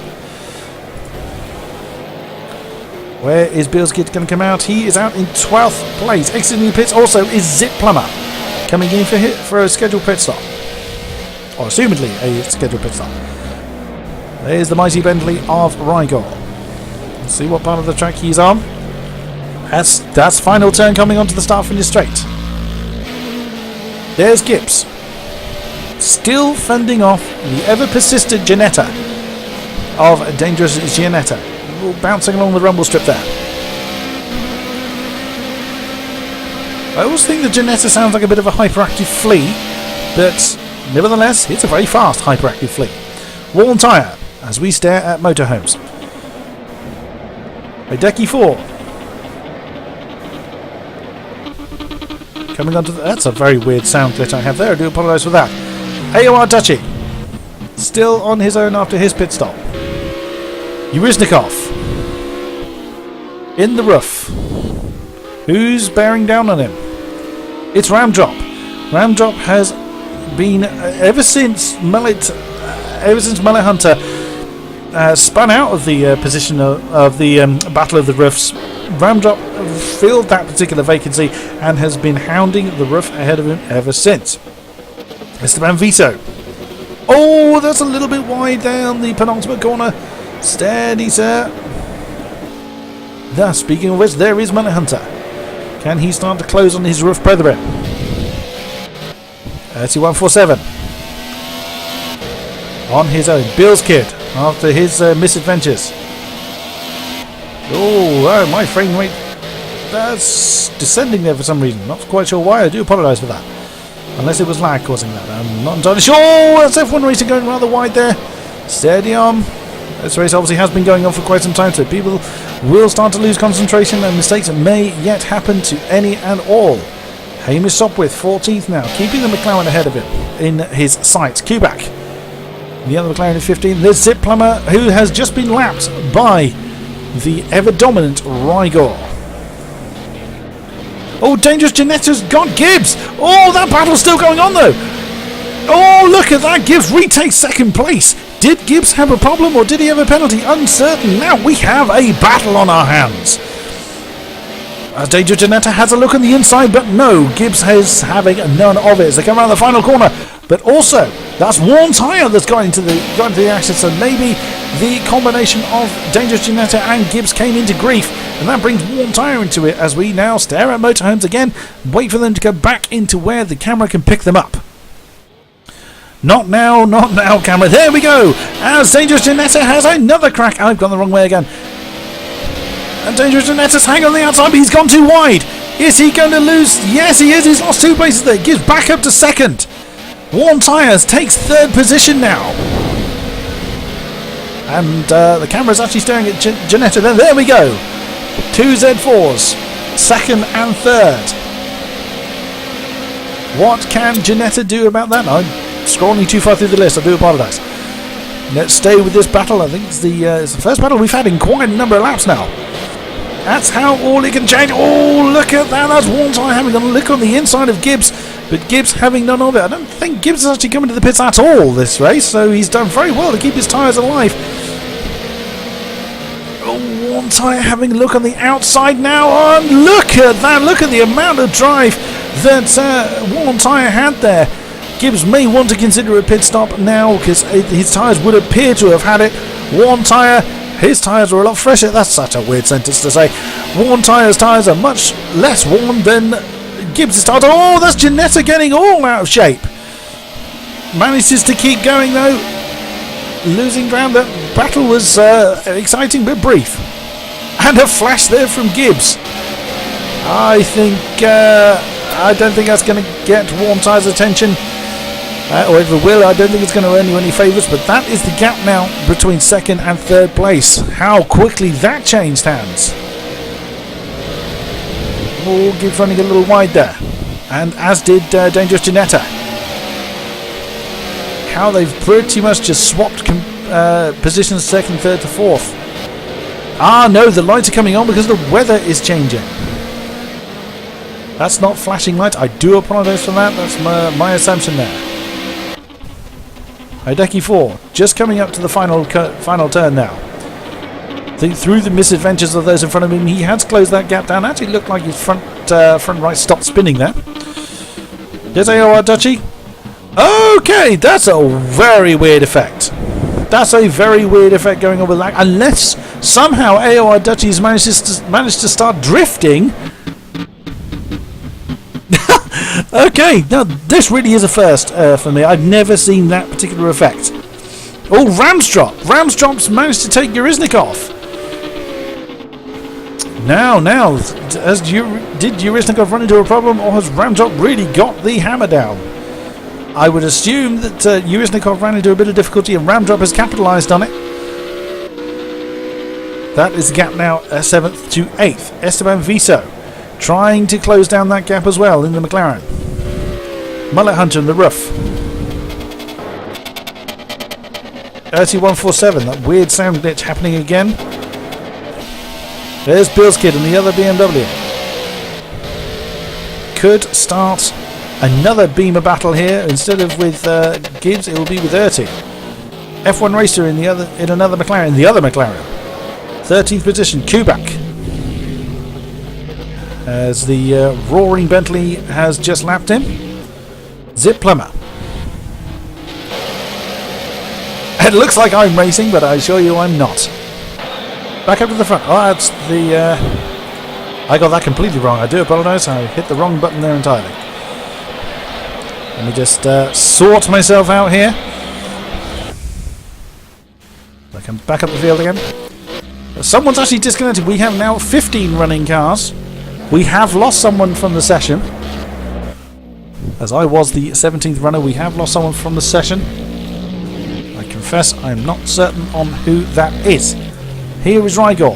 Where is Bill's kid going to come out? He is out in 12th place. Exiting the pits also is Zip Plummer, coming in for a scheduled pit stop. Or assumedly a scheduled pit stop. There's the mighty Bentley of Rhaegar. Let's see what part of the track he's on. That's final turn coming onto the start finish straight. There's Gibbs. Still fending off the ever-persistent Ginetta of Dangerous Ginetta. Bouncing along the rumble strip there. I always think the Ginetta sounds like a bit of a hyperactive flea, but nevertheless, it's a very fast hyperactive flea. Worn tyre as we stare at motorhomes. Hideki 4. Coming onto that's a very weird sound glitch I have there. I do apologise for that. AOR Duchy. Still on his own after his pit stop. Yuriznikov. In the roof. Who's bearing down on him? It's Ramdrop. Ramdrop has been ever since Mullet Hunter spun out of the position of the Battle of the Roofs. Ramdrop filled that particular vacancy and has been hounding the roof ahead of him ever since. Esteban Vito. Oh, that's a little bit wide there on the penultimate corner. Steady, sir. Thus, speaking of which, there is Mullet Hunter. Can he start to close on his roof brethren? 3147. On his own. Bill's kid, after his misadventures. Oh, my frame rate. That's descending there for some reason. Not quite sure why. I do apologise for that. Unless it was lag causing that. I'm not entirely sure. Oh, that's F1 racing going rather wide there. Steady on. This race obviously has been going on for quite some time, so people will start to lose concentration and mistakes may yet happen to any and all. Hamish Sopwith, 14th now, keeping the McLaren ahead of him in his sights. Kubak, the other McLaren in 15th. There's Zip Plummer, who has just been lapped by the ever-dominant Rigor. Oh, Dangerous Ginetta's got Gibbs. Oh, that battle's still going on, though. Oh, look at that. Gibbs retakes second place. Did Gibbs have a problem or did he have a penalty? Uncertain. Now we have a battle on our hands. As Dangerous Ginetta has a look on the inside, but no, Gibbs is having none of it as they come around the final corner. But also, that's worn tyre that's got into the action, so maybe the combination of Dangerous Ginetta and Gibbs came into grief, and that brings worn tyre into it as we now stare at motorhomes again, wait for them to go back into where the camera can pick them up. Not now, camera. There we go. As Dangerous Ginetta has another crack. I've gone the wrong way again. And Dangerous Ginetta's hanging on the outside, but he's gone too wide. Is he going to lose? Yes, he is. He's lost 2 places there. Gives back up to second. Worn Tyres takes third position now. And the camera's actually staring at Ginetta. There we go. 2 Z4s. Second and third. What can Ginetta do about that? I'm scrolling too far through the list. I do apologise. Let's stay with this battle. I think it's the first battle we've had in quite a number of laps now. That's how all it can change. Oh, look at that. That's Worn Tyre having a look on the inside of Gibbs, but Gibbs having none of it. I don't think Gibbs has actually come into the pits at all this race, so he's done very well to keep his tyres alive. Oh, Worn Tyre having a look on the outside now. Oh, look at that. Look at the amount of drive that Worn Tyre had there. Gibbs may want to consider a pit stop now because his tyres would appear to have had it. Worn Tyre, his tyres are a lot fresher. That's such a weird sentence to say. Worn Tyre's tyres are much less worn than Gibbs' tyres. Oh, that's Ginetta getting all out of shape. Manages to keep going though. Losing ground. That battle was exciting but brief. And a flash there from Gibbs. I don't think that's going to get Worn Tyre's attention. Or if it will, I don't think it's going to earn you any favours, but that is the gap now between second and third place. How quickly that changed hands. Oh, Gibbs running a little wide there. And as did Dangerous Ginetta. How they've pretty much just swapped positions second, third to fourth. Ah, no, the lights are coming on because the weather is changing. That's not flashing lights. I do apologise for that. That's my assumption there. Hideki 4, just coming up to the final turn now. I think through the misadventures of those in front of him, he has closed that gap down. Actually looked like his front right stopped spinning there. There's AOR Duchy. Okay, that's a very weird effect. That's a very weird effect going on with that. Unless somehow AOR Duchy's managed to start drifting. Okay, now this really is a first for me. I've never seen that particular effect. Oh, Ramstrop! Ramstrop's managed to take Yuriznikov. Now, did Yuriznikov run into a problem, or has Ramstrop really got the hammer down? I would assume that Yuriznikov ran into a bit of difficulty and Ramstrop has capitalised on it. That is the gap now, 7th to 8th. Esteban Viso trying to close down that gap as well in the McLaren. Mullet Hunter in the roof. 147, that weird sound glitch happening again. There's Bill's Kid and the other BMW. Could start another Beamer battle here. Instead of with Gibbs, it will be with Erty. F1 racer in another McLaren. The other McLaren. 13th position, Kubak. As the roaring Bentley has just lapped him. Zip Plummer. It looks like I'm racing, but I assure you I'm not. Back up to the front. Oh, that's the... I got that completely wrong. I do apologise. I hit the wrong button there entirely. Let me just sort myself out here. I can back up the field again. Someone's actually disconnected. We have now 15 running cars. We have lost someone from the session. As I was the 17th runner, we have lost someone from the session. I confess I'm not certain on who that is. Here is Rigor.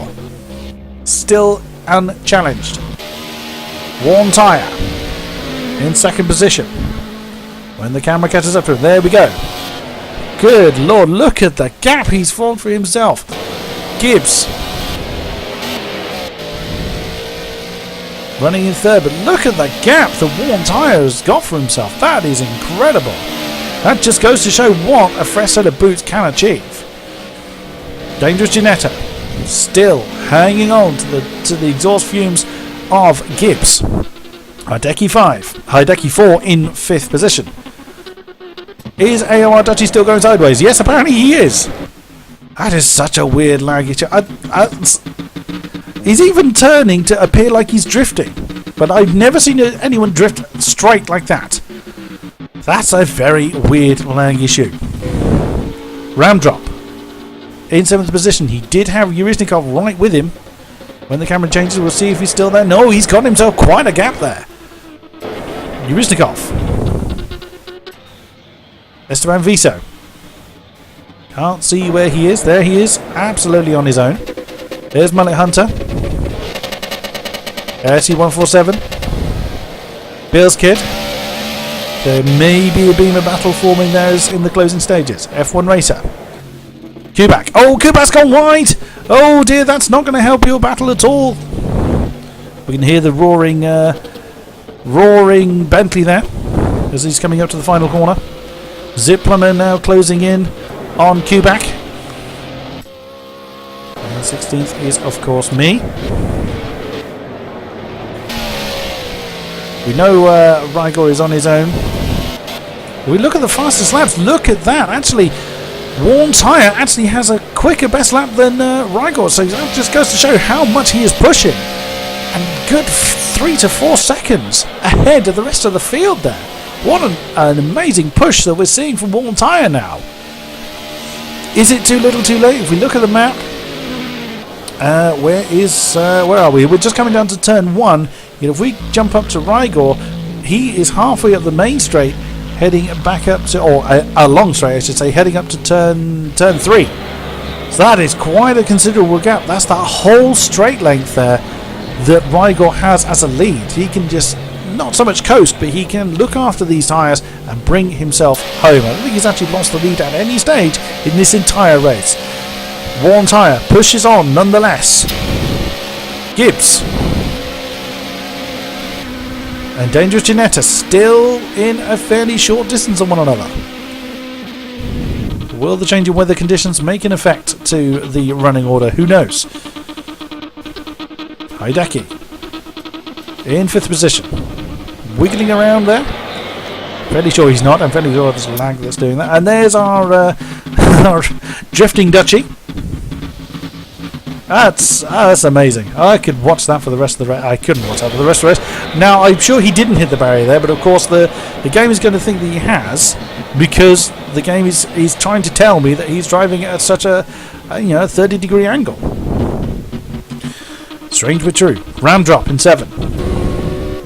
Still unchallenged. Worn tyre. In second position. When the camera catches up to him. There we go. Good lord, look at the gap he's formed for himself. Gibbs. Running in third, but look at the gap the worn tyre has got for himself. That is incredible. That just goes to show what a fresh set of boots can achieve. Dangerous Ginetta still hanging on to the exhaust fumes of Gibbs. Hideki 4 in 5th position. Is AOR Dutchy still going sideways? Yes, apparently he is. That is such a weird lag issue. He's even turning to appear like he's drifting. But I've never seen anyone drift straight like that. That's a very weird lag issue. Ramdrop. In 7th position. He did have Yuriznikov right with him. When the camera changes, we'll see if he's still there. No, he's got himself quite a gap there. Yuriznikov. Esteban Viso. Can't see where he is. There he is. Absolutely on his own. There's Mullet Hunter. SC147. Bill's Kid. There may be a Beamer battle forming there in the closing stages. F1 racer. Kubak. Oh, Kubak's gone wide. Oh dear, that's not going to help your battle at all. We can hear the roaring Bentley there as he's coming up to the final corner. Zip Plummer now closing in on Kubak. And 16th is, of course, me. We know Rigor is on his own. We look at the fastest laps. Look at that. Actually, Worn Tyre actually has a quicker best lap than Rigor. So that just goes to show how much he is pushing. And good 3 to 4 seconds ahead of the rest of the field there. What an amazing push that we're seeing from Worn Tyre now. Is it too little too late? If we look at the map, where are we? We're just coming down to turn 1. If we jump up to Rigor, he is halfway up the main straight, heading back up to, or a long straight I should say, heading up to turn 3. So that is quite a considerable gap. That's that whole straight length there that Rigor has as a lead. He can just not so much coast, but he can look after these tyres and bring himself home. I don't think he's actually lost the lead at any stage in this entire race. Worn Tyre pushes on nonetheless. Gibbs and Dangerous Ginetta still in a fairly short distance on one another. Will the change in weather conditions make an effect to the running order? Who knows? Hideki in 5th position. Wiggling around there. Fairly sure he's not. I'm fairly sure there's a lag that's doing that. And there's our, our drifting Dutchy. That's amazing. I could watch that for the rest of the race. I couldn't watch that for the rest of the race. Now, I'm sure he didn't hit the barrier there, but of course the game is going to think that he has, because the game is trying to tell me that he's driving at such a 30-degree angle. Strange but true. Ram drop in 7.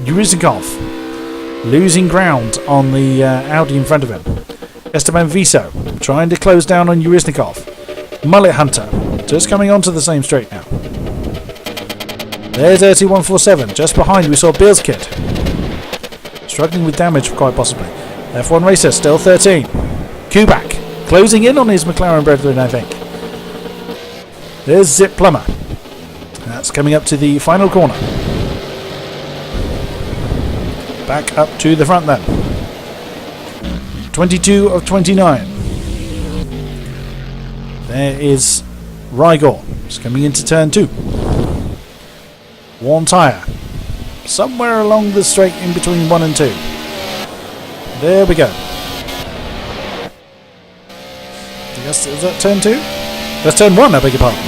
Yuriznikov losing ground on the Audi in front of him. Esteban Viso trying to close down on Yuriznikov. Mullet Hunter just coming onto the same straight now. There's RT147 just behind. We saw Bill's kid struggling with damage quite possibly. F1 Racer still 13. Kubak closing in on his McLaren brethren, I think. There's Zip Plummer. That's coming up to the final corner. Back up to the front then. 22 of 29. There is Rygor. Just coming into turn 2. Worn tyre. Somewhere along the straight in between 1 and 2. There we go. Is that turn 2? That's turn 1, I beg your pardon.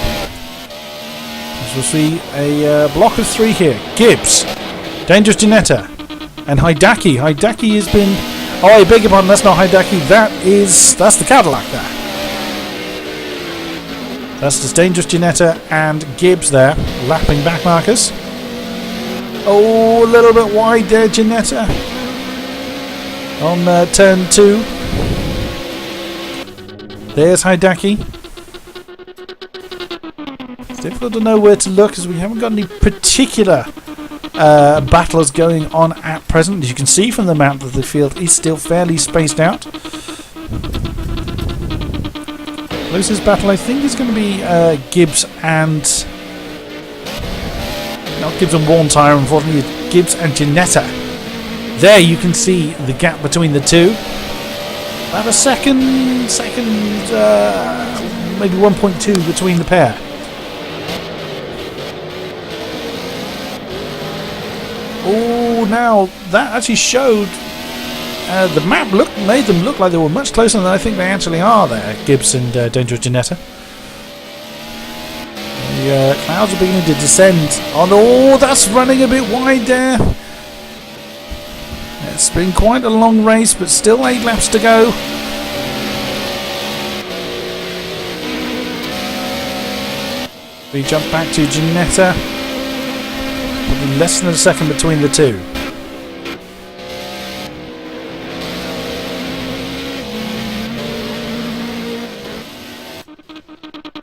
We'll see a block of 3 here. Gibbs, Dangerous Janetta, and Haidaki. Haidaki has been... Oh, I beg your pardon, that's not Haidaki. That's the Cadillac there. That's just Dangerous Janetta and Gibbs there, lapping back markers. Oh, a little bit wide there, Janetta. On turn 2. There's Haidaki. It's difficult to know where to look as we haven't got any particular battles going on at present. As you can see from the map that the field is still fairly spaced out. Closest battle I think is going to be Gibbs and... Not Gibbs and Worn Tyre, unfortunately. It's Gibbs and Janetta. There you can see the gap between the two. About a second, maybe 1.2 between the pair. Oh, now that actually showed the map made them look like they were much closer than I think they actually are there, Gibbs and Dangerous Janetta. The clouds are beginning to descend on... Oh, that's running a bit wide there. It's been quite a long race, but still 8 laps to go. We jump back to Janetta. Probably less than a second between the two.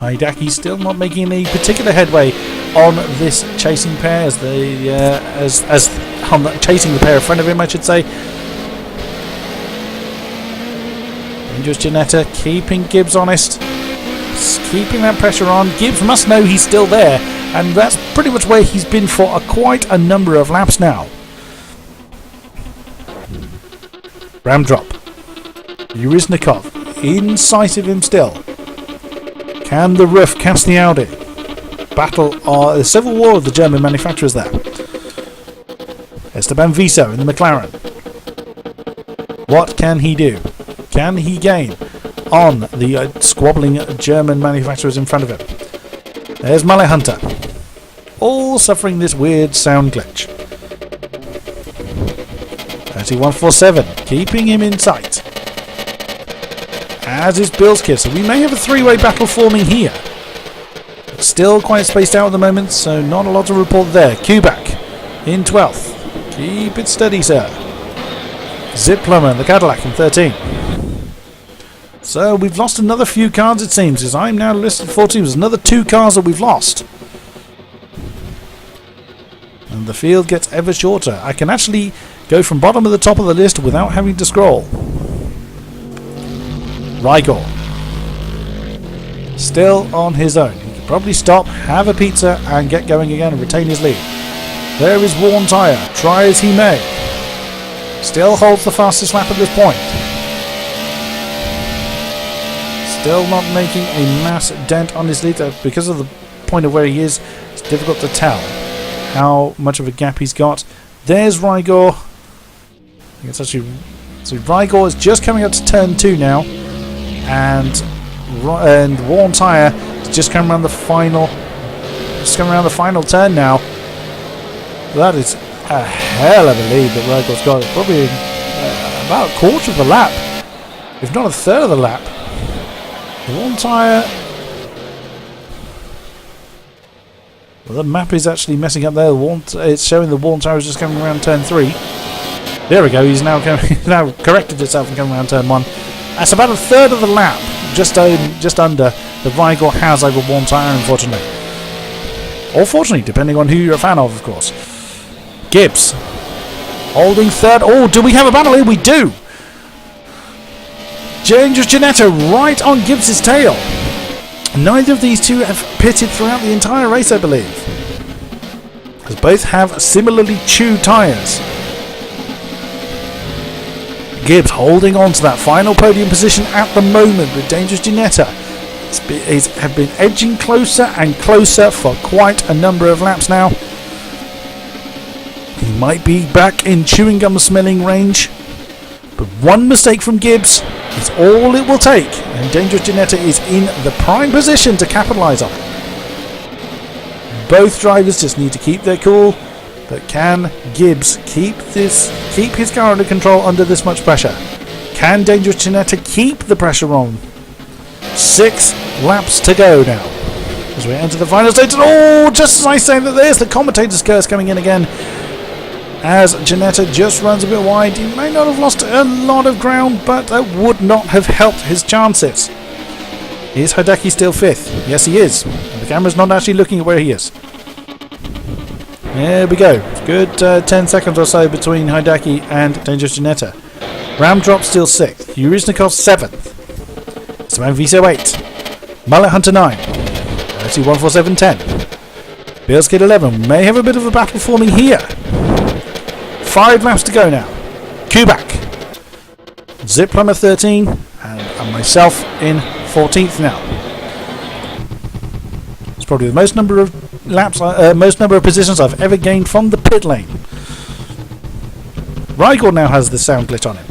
Haidaki still not making any particular headway on this chasing pair as they chasing the pair in front of him, I should say. Dangerous Janetta keeping Gibbs honest, keeping that pressure on. Gibbs must know he's still there, and that's pretty much where he's been for quite a number of laps now. Ram drop. Yuriznikov in sight of him still. Can the roof catch the Audi? Battle the civil war of the German manufacturers there. Esteban Viso in the McLaren. What can he do? Can he gain on the squabbling German manufacturers in front of him? There's Mullet Hunter. All suffering this weird sound glitch. RT147 keeping him in sight. As is Bill's kid, so we may have a 3-way battle forming here. It's still quite spaced out at the moment, so not a lot to report there. Kubak in 12th. Keep it steady, sir. Zip Plummer, the Cadillac, in 13. So we've lost another few cars, it seems, as I'm now listed 14. There's another 2 cars that we've lost. And the field gets ever shorter. I can actually go from bottom to the top of the list without having to scroll. Rygor. Still on his own. He could probably stop, have a pizza, and get going again and retain his lead. There is Worn Tyre. Try as he may. Still holds the fastest lap at this point. Still not making a mass dent on his lead. Because of the point of where he is, it's difficult to tell how much of a gap he's got. There's Rygor. I think it's actually... So Rygor is just coming up to turn 2 now. And Worn Tyre is just coming around the final turn now. That is a hell of a lead that Rygel's got. Probably about a quarter of a lap, if not a third of the lap. The one tyre. Well, the map is actually messing up there. It's showing the one tyre is just coming around turn 3. There we go. He's now now corrected itself and coming around turn 1. That's about a third of the lap, just under the Rigel has over one tyre, unfortunately. Or fortunately, depending on who you're a fan of course. Gibbs holding third. Oh, do we have a battle here? We do. Dangerous Ginetta right on Gibbs' tail. Neither of these two have pitted throughout the entire race, I believe, because both have similarly chewed tyres. Gibbs holding on to that final podium position at the moment, with Dangerous Ginetta have been edging closer and closer for quite a number of laps now. He might be back in chewing gum smelling range, but one mistake from Gibbs is all it will take, and Dangerous Ginetta is in the prime position to capitalise on it. Both drivers just need to keep their cool, but can Gibbs keep his car under control under this much pressure? Can Dangerous Ginetta keep the pressure on? 6 laps to go now as we enter the final stage. Oh, just as I say that, there's the commentator's curse coming in again, as Ginetta just runs a bit wide. He may not have lost a lot of ground, but that would not have helped his chances. Is Hideki still 5th? Yes, he is. And the camera's not actually looking at where he is. There we go. Good 10 seconds or so between Hideki and Dangerous Ginetta. Ramdrop still 6th. Yuriznikov 7th. Simon Viso 8. Mullet Hunter 9. Alexi 147 10. Billskid 11. May have a bit of a battle forming here. 5 laps to go now. Kubak. Zip Plumber 13. And myself in 14th now. It's probably the most number of laps, most number of positions I've ever gained from the pit lane. Rigel now has the sound glitch on him.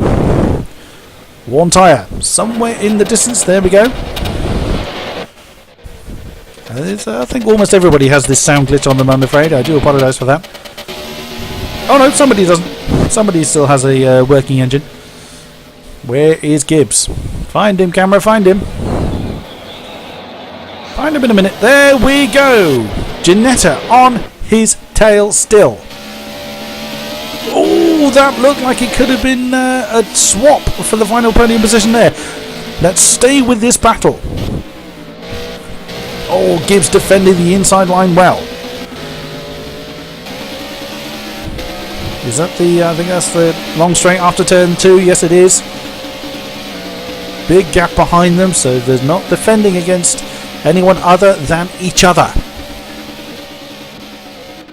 One tyre somewhere in the distance. There we go. I think almost everybody has this sound glitch on them, I'm afraid. I do apologise for that. Oh no, somebody doesn't. Somebody still has a working engine. Where is Gibbs? Find him, camera, find him. Find him in a minute. There we go. Ginetta on his tail still. Oh, that looked like it could have been a swap for the final podium position there. Let's stay with this battle. Oh, Gibbs defending the inside line well. Is that the, I think that's the long straight after turn 2. Yes, it is. Big gap behind them, so there's not defending against anyone other than each other.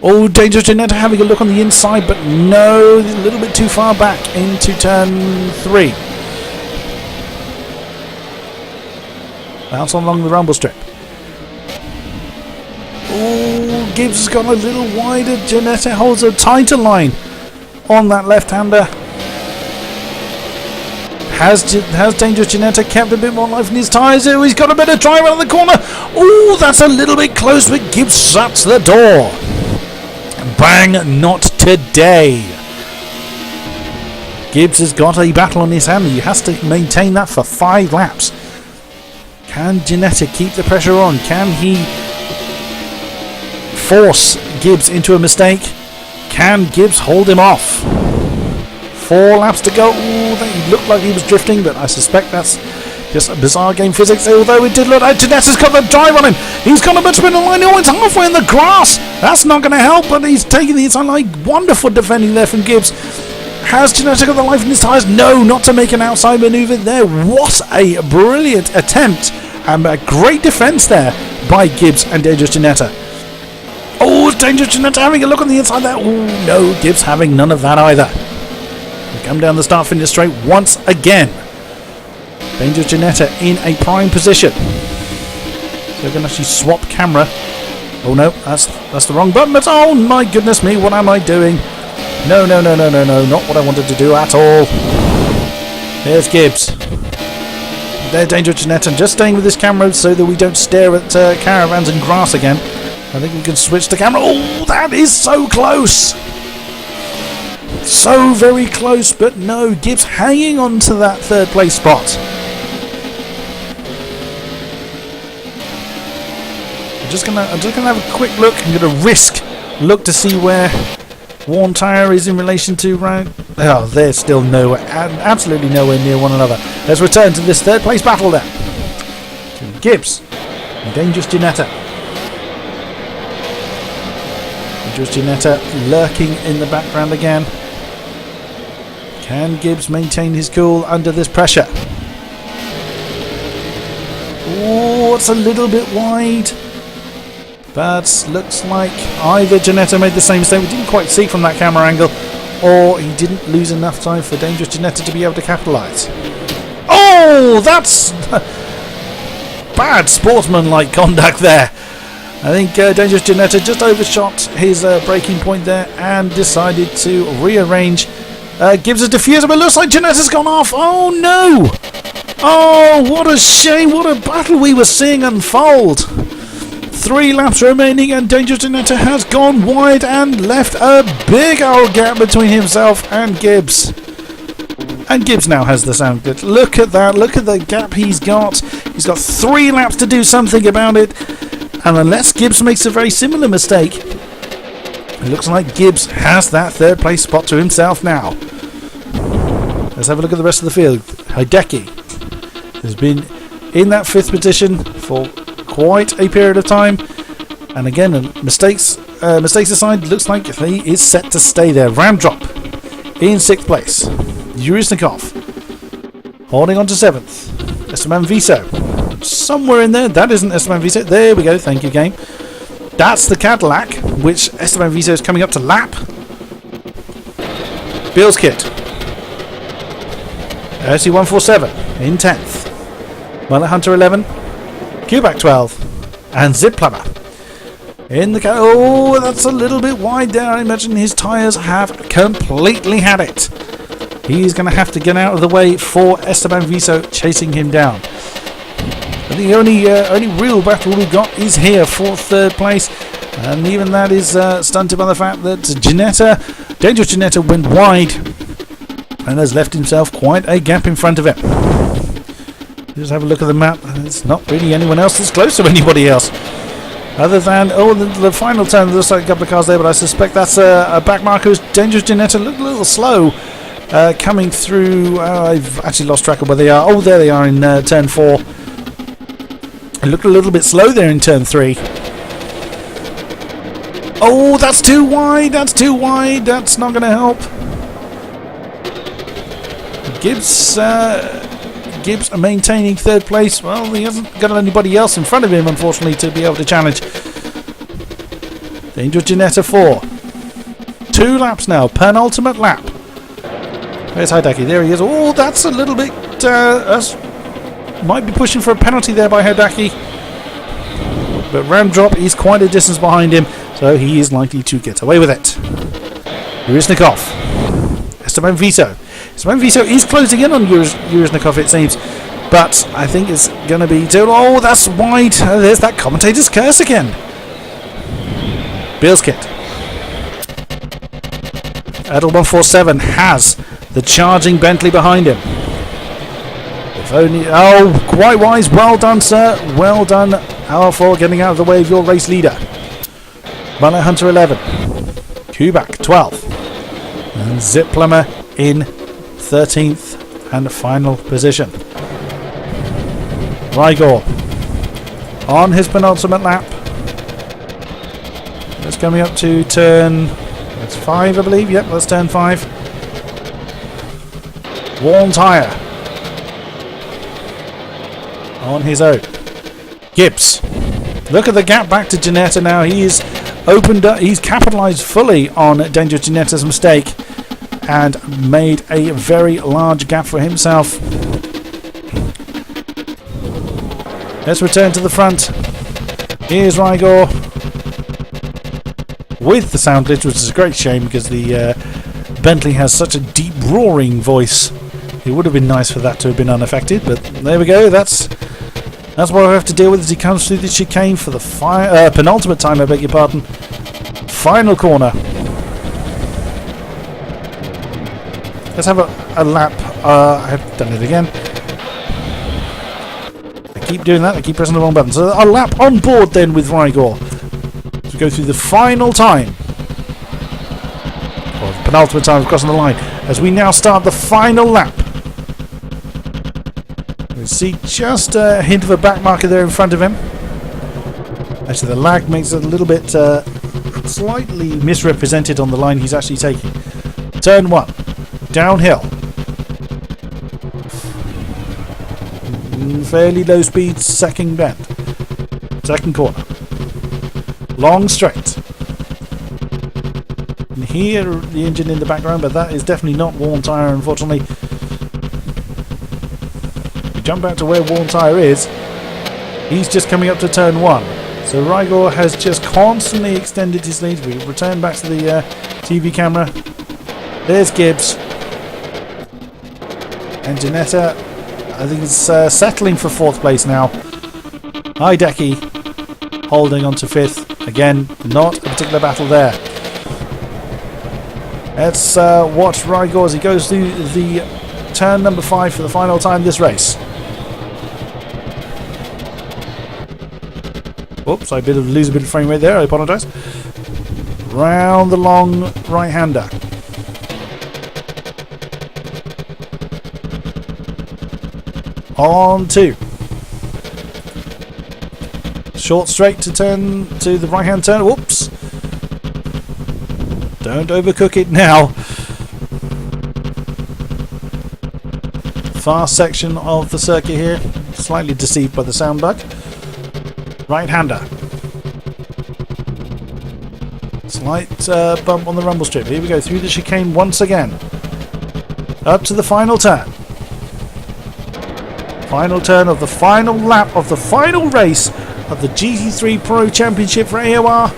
Oh, Dangerous Ginetta having a look on the inside, but no, a little bit too far back into turn 3. Bounce along the rumble strip. Oh, Gibbs has gone a little wider. Ginetta holds a tighter line on that left-hander. Has Dangerous Ginetta kept a bit more life in his tyres? Oh, he's got a bit of drive around the corner. Oh, that's a little bit close, but Gibbs shuts the door. Bang, not today. Gibbs has got a battle on his hand. He has to maintain that for 5 laps. Can Ginetta keep the pressure on? Can he force Gibbs into a mistake? Can Gibbs hold him off? 4 laps to go. Ooh, that looked like he was drifting, but I suspect that's just a bizarre game physics. Although it did look like Ginetta's got the drive on him. He's got a much better line. Oh, it's halfway in the grass. That's not going to help, but he's taking the inside line. Wonderful defending there from Gibbs. Has Ginetta got the life in his tyres? No, not to make an outside manoeuvre there. What a brilliant attempt and a great defence there by Gibbs and Dangerous Ginetta. Oh, Dangerous Ginetta having a look on the inside there. Oh, no, Gibbs having none of that either. We come down the start-finish straight once again. Dangerous Ginetta in a prime position. So we're going to actually swap camera. Oh no, that's the wrong button. But oh my goodness me, what am I doing? No, not what I wanted to do at all. There's Gibbs. There's Dangerous Ginetta. Just staying with this camera so that we don't stare at caravans and grass again. I think we can switch the camera. Oh, that is so close. So very close, but no, Gibbs hanging on to that third place spot. I'm just gonna have a quick look. I'm gonna look to see where worn tyre is in relation to round. Oh, they're still nowhere, absolutely nowhere near one another. Let's return to this third place battle then. Gibbs and Dangerous Ginetta. Dangerous Ginetta lurking in the background again. Can Gibbs maintain his cool under this pressure? Oh, it's a little bit wide. But looks like either Ginetta made the same mistake, we didn't quite see from that camera angle, or he didn't lose enough time for Dangerous Ginetta to be able to capitalise. Oh, that's bad sportsman-like conduct there. I think Dangerous Ginetta just overshot his braking point there and decided to rearrange. Gives a diffuser, but looks like Ginetta's gone off. Oh no! Oh, what a shame, what a battle we were seeing unfold. 3 laps remaining and Dangerous Ginetta has gone wide and left a big old gap between himself and Gibbs. And Gibbs now has the sound good. Look at that, look at the gap he's got. He's got 3 laps to do something about it. And unless Gibbs makes a very similar mistake, it looks like Gibbs has that third place spot to himself now. Let's have a look at the rest of the field. Hideki has been in that 5th position for quite a period of time, and again, mistakes aside, looks like he is set to stay there. Ramdrop in 6th place. Yurisnikov holding on to 7th. Esteban Viso somewhere in there. That isn't Esteban Viso. There we go. Thank you, game. That's the Cadillac, which Esteban Viso is coming up to lap. Bill's Kit. RC147 in 10th. Mullet Hunter 11. Q-Back 12 and Zip Plumber in the oh, that's a little bit wide there. I imagine his tyres have completely had it. He's going to have to get out of the way for Esteban Viso chasing him down. But the only real battle we've got is here for 3rd place, and even that is stunted by the fact that Dangerous Ginetta went wide and has left himself quite a gap in front of him. Just have a look at the map. It's not really anyone else that's close to anybody else. Other than, the final turn, there's like a couple of cars there, but I suspect that's a back marker. Dangerous Ginetta looked a little slow coming through. I've actually lost track of where they are. Oh, there they are in turn 4. It looked a little bit slow there in turn 3. Oh, that's too wide. That's too wide. That's not going to help. Gibbs maintaining 3rd place. Well, he hasn't got anybody else in front of him, unfortunately, to be able to challenge. Dangerous Ginetta 4. 2 laps now. Penultimate lap. Where's Hideki? There he is. Oh, that's a little bit... might be pushing for a penalty there by Hideki. But Ramdrop is quite a distance behind him, so he is likely to get away with it. Yurisnikov. Esteban Viso. Esteban Viso is closing in on Yurisnikov, it seems. But I think it's going to be... Oh, that's wide. There's that commentator's curse again. Bill's Kit. Edel 147 has the charging Bentley behind him. If only... Oh, quite wise. Well done, sir. Well done, AOR, getting out of the way of your race leader. Mullet Hunter 11. Q-Back 12. And Zip Plumber in 13th and final position. Rigor on his penultimate lap. It's coming up to turn... That's 5, I believe. Yep, that's turn 5. Worn tyre on his own. Gibbs. Look at the gap back to Ginetta now. He's opened up. He's capitalised fully on Dangerous Ginetta's mistake and made a very large gap for himself. Let's return to the front. Here's Rigor with the sound glitch, which is a great shame because the Bentley has such a deep roaring voice. It would have been nice for that to have been unaffected, but there we go. That's what I have to deal with as he comes through the chicane for the penultimate time, I beg your pardon. Final corner. Let's have a lap. I have done it again. I keep doing that. I keep pressing the wrong button. So a lap on board then with Rigor. So we go through the final time. Or the penultimate time crossing the line. As we now start the final lap. We see just a hint of a back marker there in front of him. Actually, the lag makes it a little bit slightly misrepresented on the line he's actually taking. Turn 1. Downhill. Fairly low speed, second bend. Second corner. Long straight. You can hear the engine in the background, but that is definitely not worn tyre, unfortunately. We jump back to where worn tyre is. He's just coming up to turn 1. So Rigor has just constantly extended his lead. We return back to the TV camera. There's Gibbs. And Janetta, I think, is settling for 4th place now. Hideki holding on to 5th. Again, not a particular battle there. Let's watch Rigor as he goes through the turn number 5 for the final time this race. Oops, I lose a bit of frame rate there, I apologise. Round the long right-hander. On 2. Short straight to turn to the right-hand turn. Whoops. Don't overcook it now. Fast section of the circuit here. Slightly deceived by the sound bug. Right-hander. Slight bump on the rumble strip. Here we go through the chicane once again. Up to the final turn. Final turn of the final lap of the final race of the GT3 Pro Championship for AOR.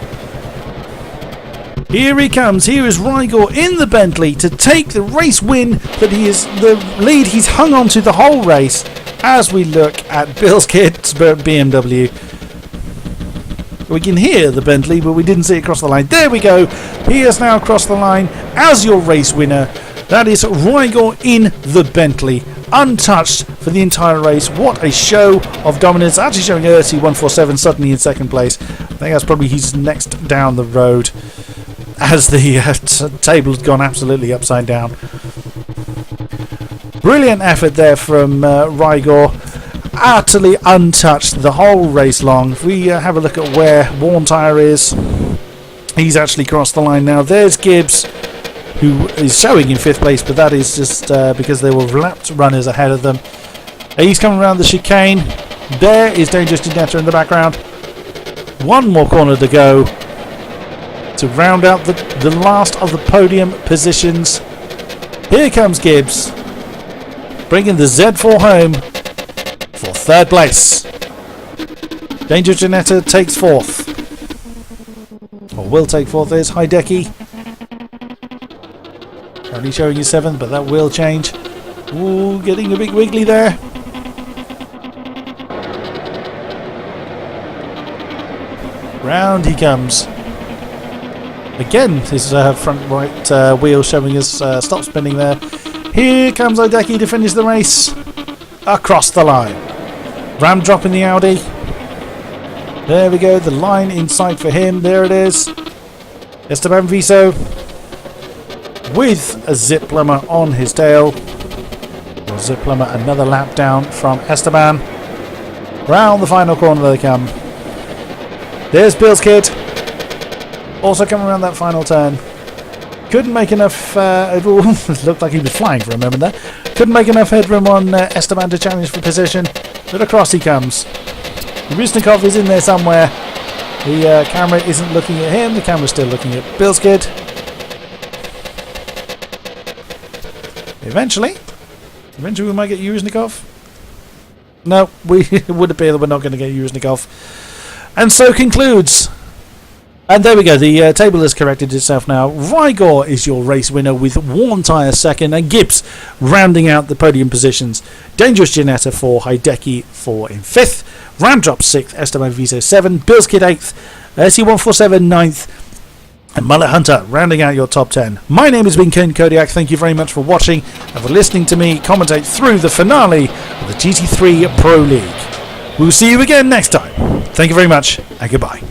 Here he comes. Here is Rigor in the Bentley to take the race win that he is the lead he's hung on to the whole race as we look at Bill's Kids BMW. We can hear the Bentley, but we didn't see it cross the line. There we go. He has now crossed the line as your race winner. That is Rigor in the Bentley, untouched for the entire race. What a show of dominance. Actually showing ERC147 suddenly in 2nd place. I think that's probably his next down the road, as the table has gone absolutely upside down. Brilliant effort there from Rigor. Utterly untouched the whole race long. If we have a look at where worn tyre is, he's actually crossed the line now. There's Gibbs, who is showing in 5th place, but that is just because there were lapped runners ahead of them. He's coming around the chicane. There is Dangerous Janetta in the background. One more corner to go to round out the last of the podium positions. Here comes Gibbs, bringing the Z4 home for 3rd place. Dangerous Janetta takes 4th. Or will take 4th. There's Hideki. Currently showing his 7th, but that will change. Ooh, getting a bit wiggly there. Round he comes. Again, his front right wheel showing us stop spinning there. Here comes Hideki to finish the race. Across the line. Ram drop in the Audi. There we go. The line in sight for him. There it is. Esteban Viso with a zip plumber on his tail. Or zip plumber, another lap down from Esteban. Round the final corner they come. There's Bill's Kid. Also coming around that final turn. Couldn't make enough. It looked like he was flying for a moment there. Couldn't make enough headroom on Esteban to challenge for position. But across he comes. Rusnikov is in there somewhere. The camera isn't looking at him. The camera's still looking at Bill's Kid. Eventually we might get Rusnikov. No, it would appear that we're not going to get Rusnikov. And so concludes. And there we go, the table has corrected itself now. Rigor is your race winner with worn tyre 2nd, and Gibbs rounding out the podium positions. Dangerous Janetta 4, Hideki 4 in 5th, Ramdrop 6th, Esteban Viso 7, Bill's Kid 8th, SC147 9th, and Mullet Hunter rounding out your top 10. My name has been King-Kodiak. Thank you very much for watching and for listening to me commentate through the finale of the GT3 Pro League. We'll see you again next time. Thank you very much and goodbye.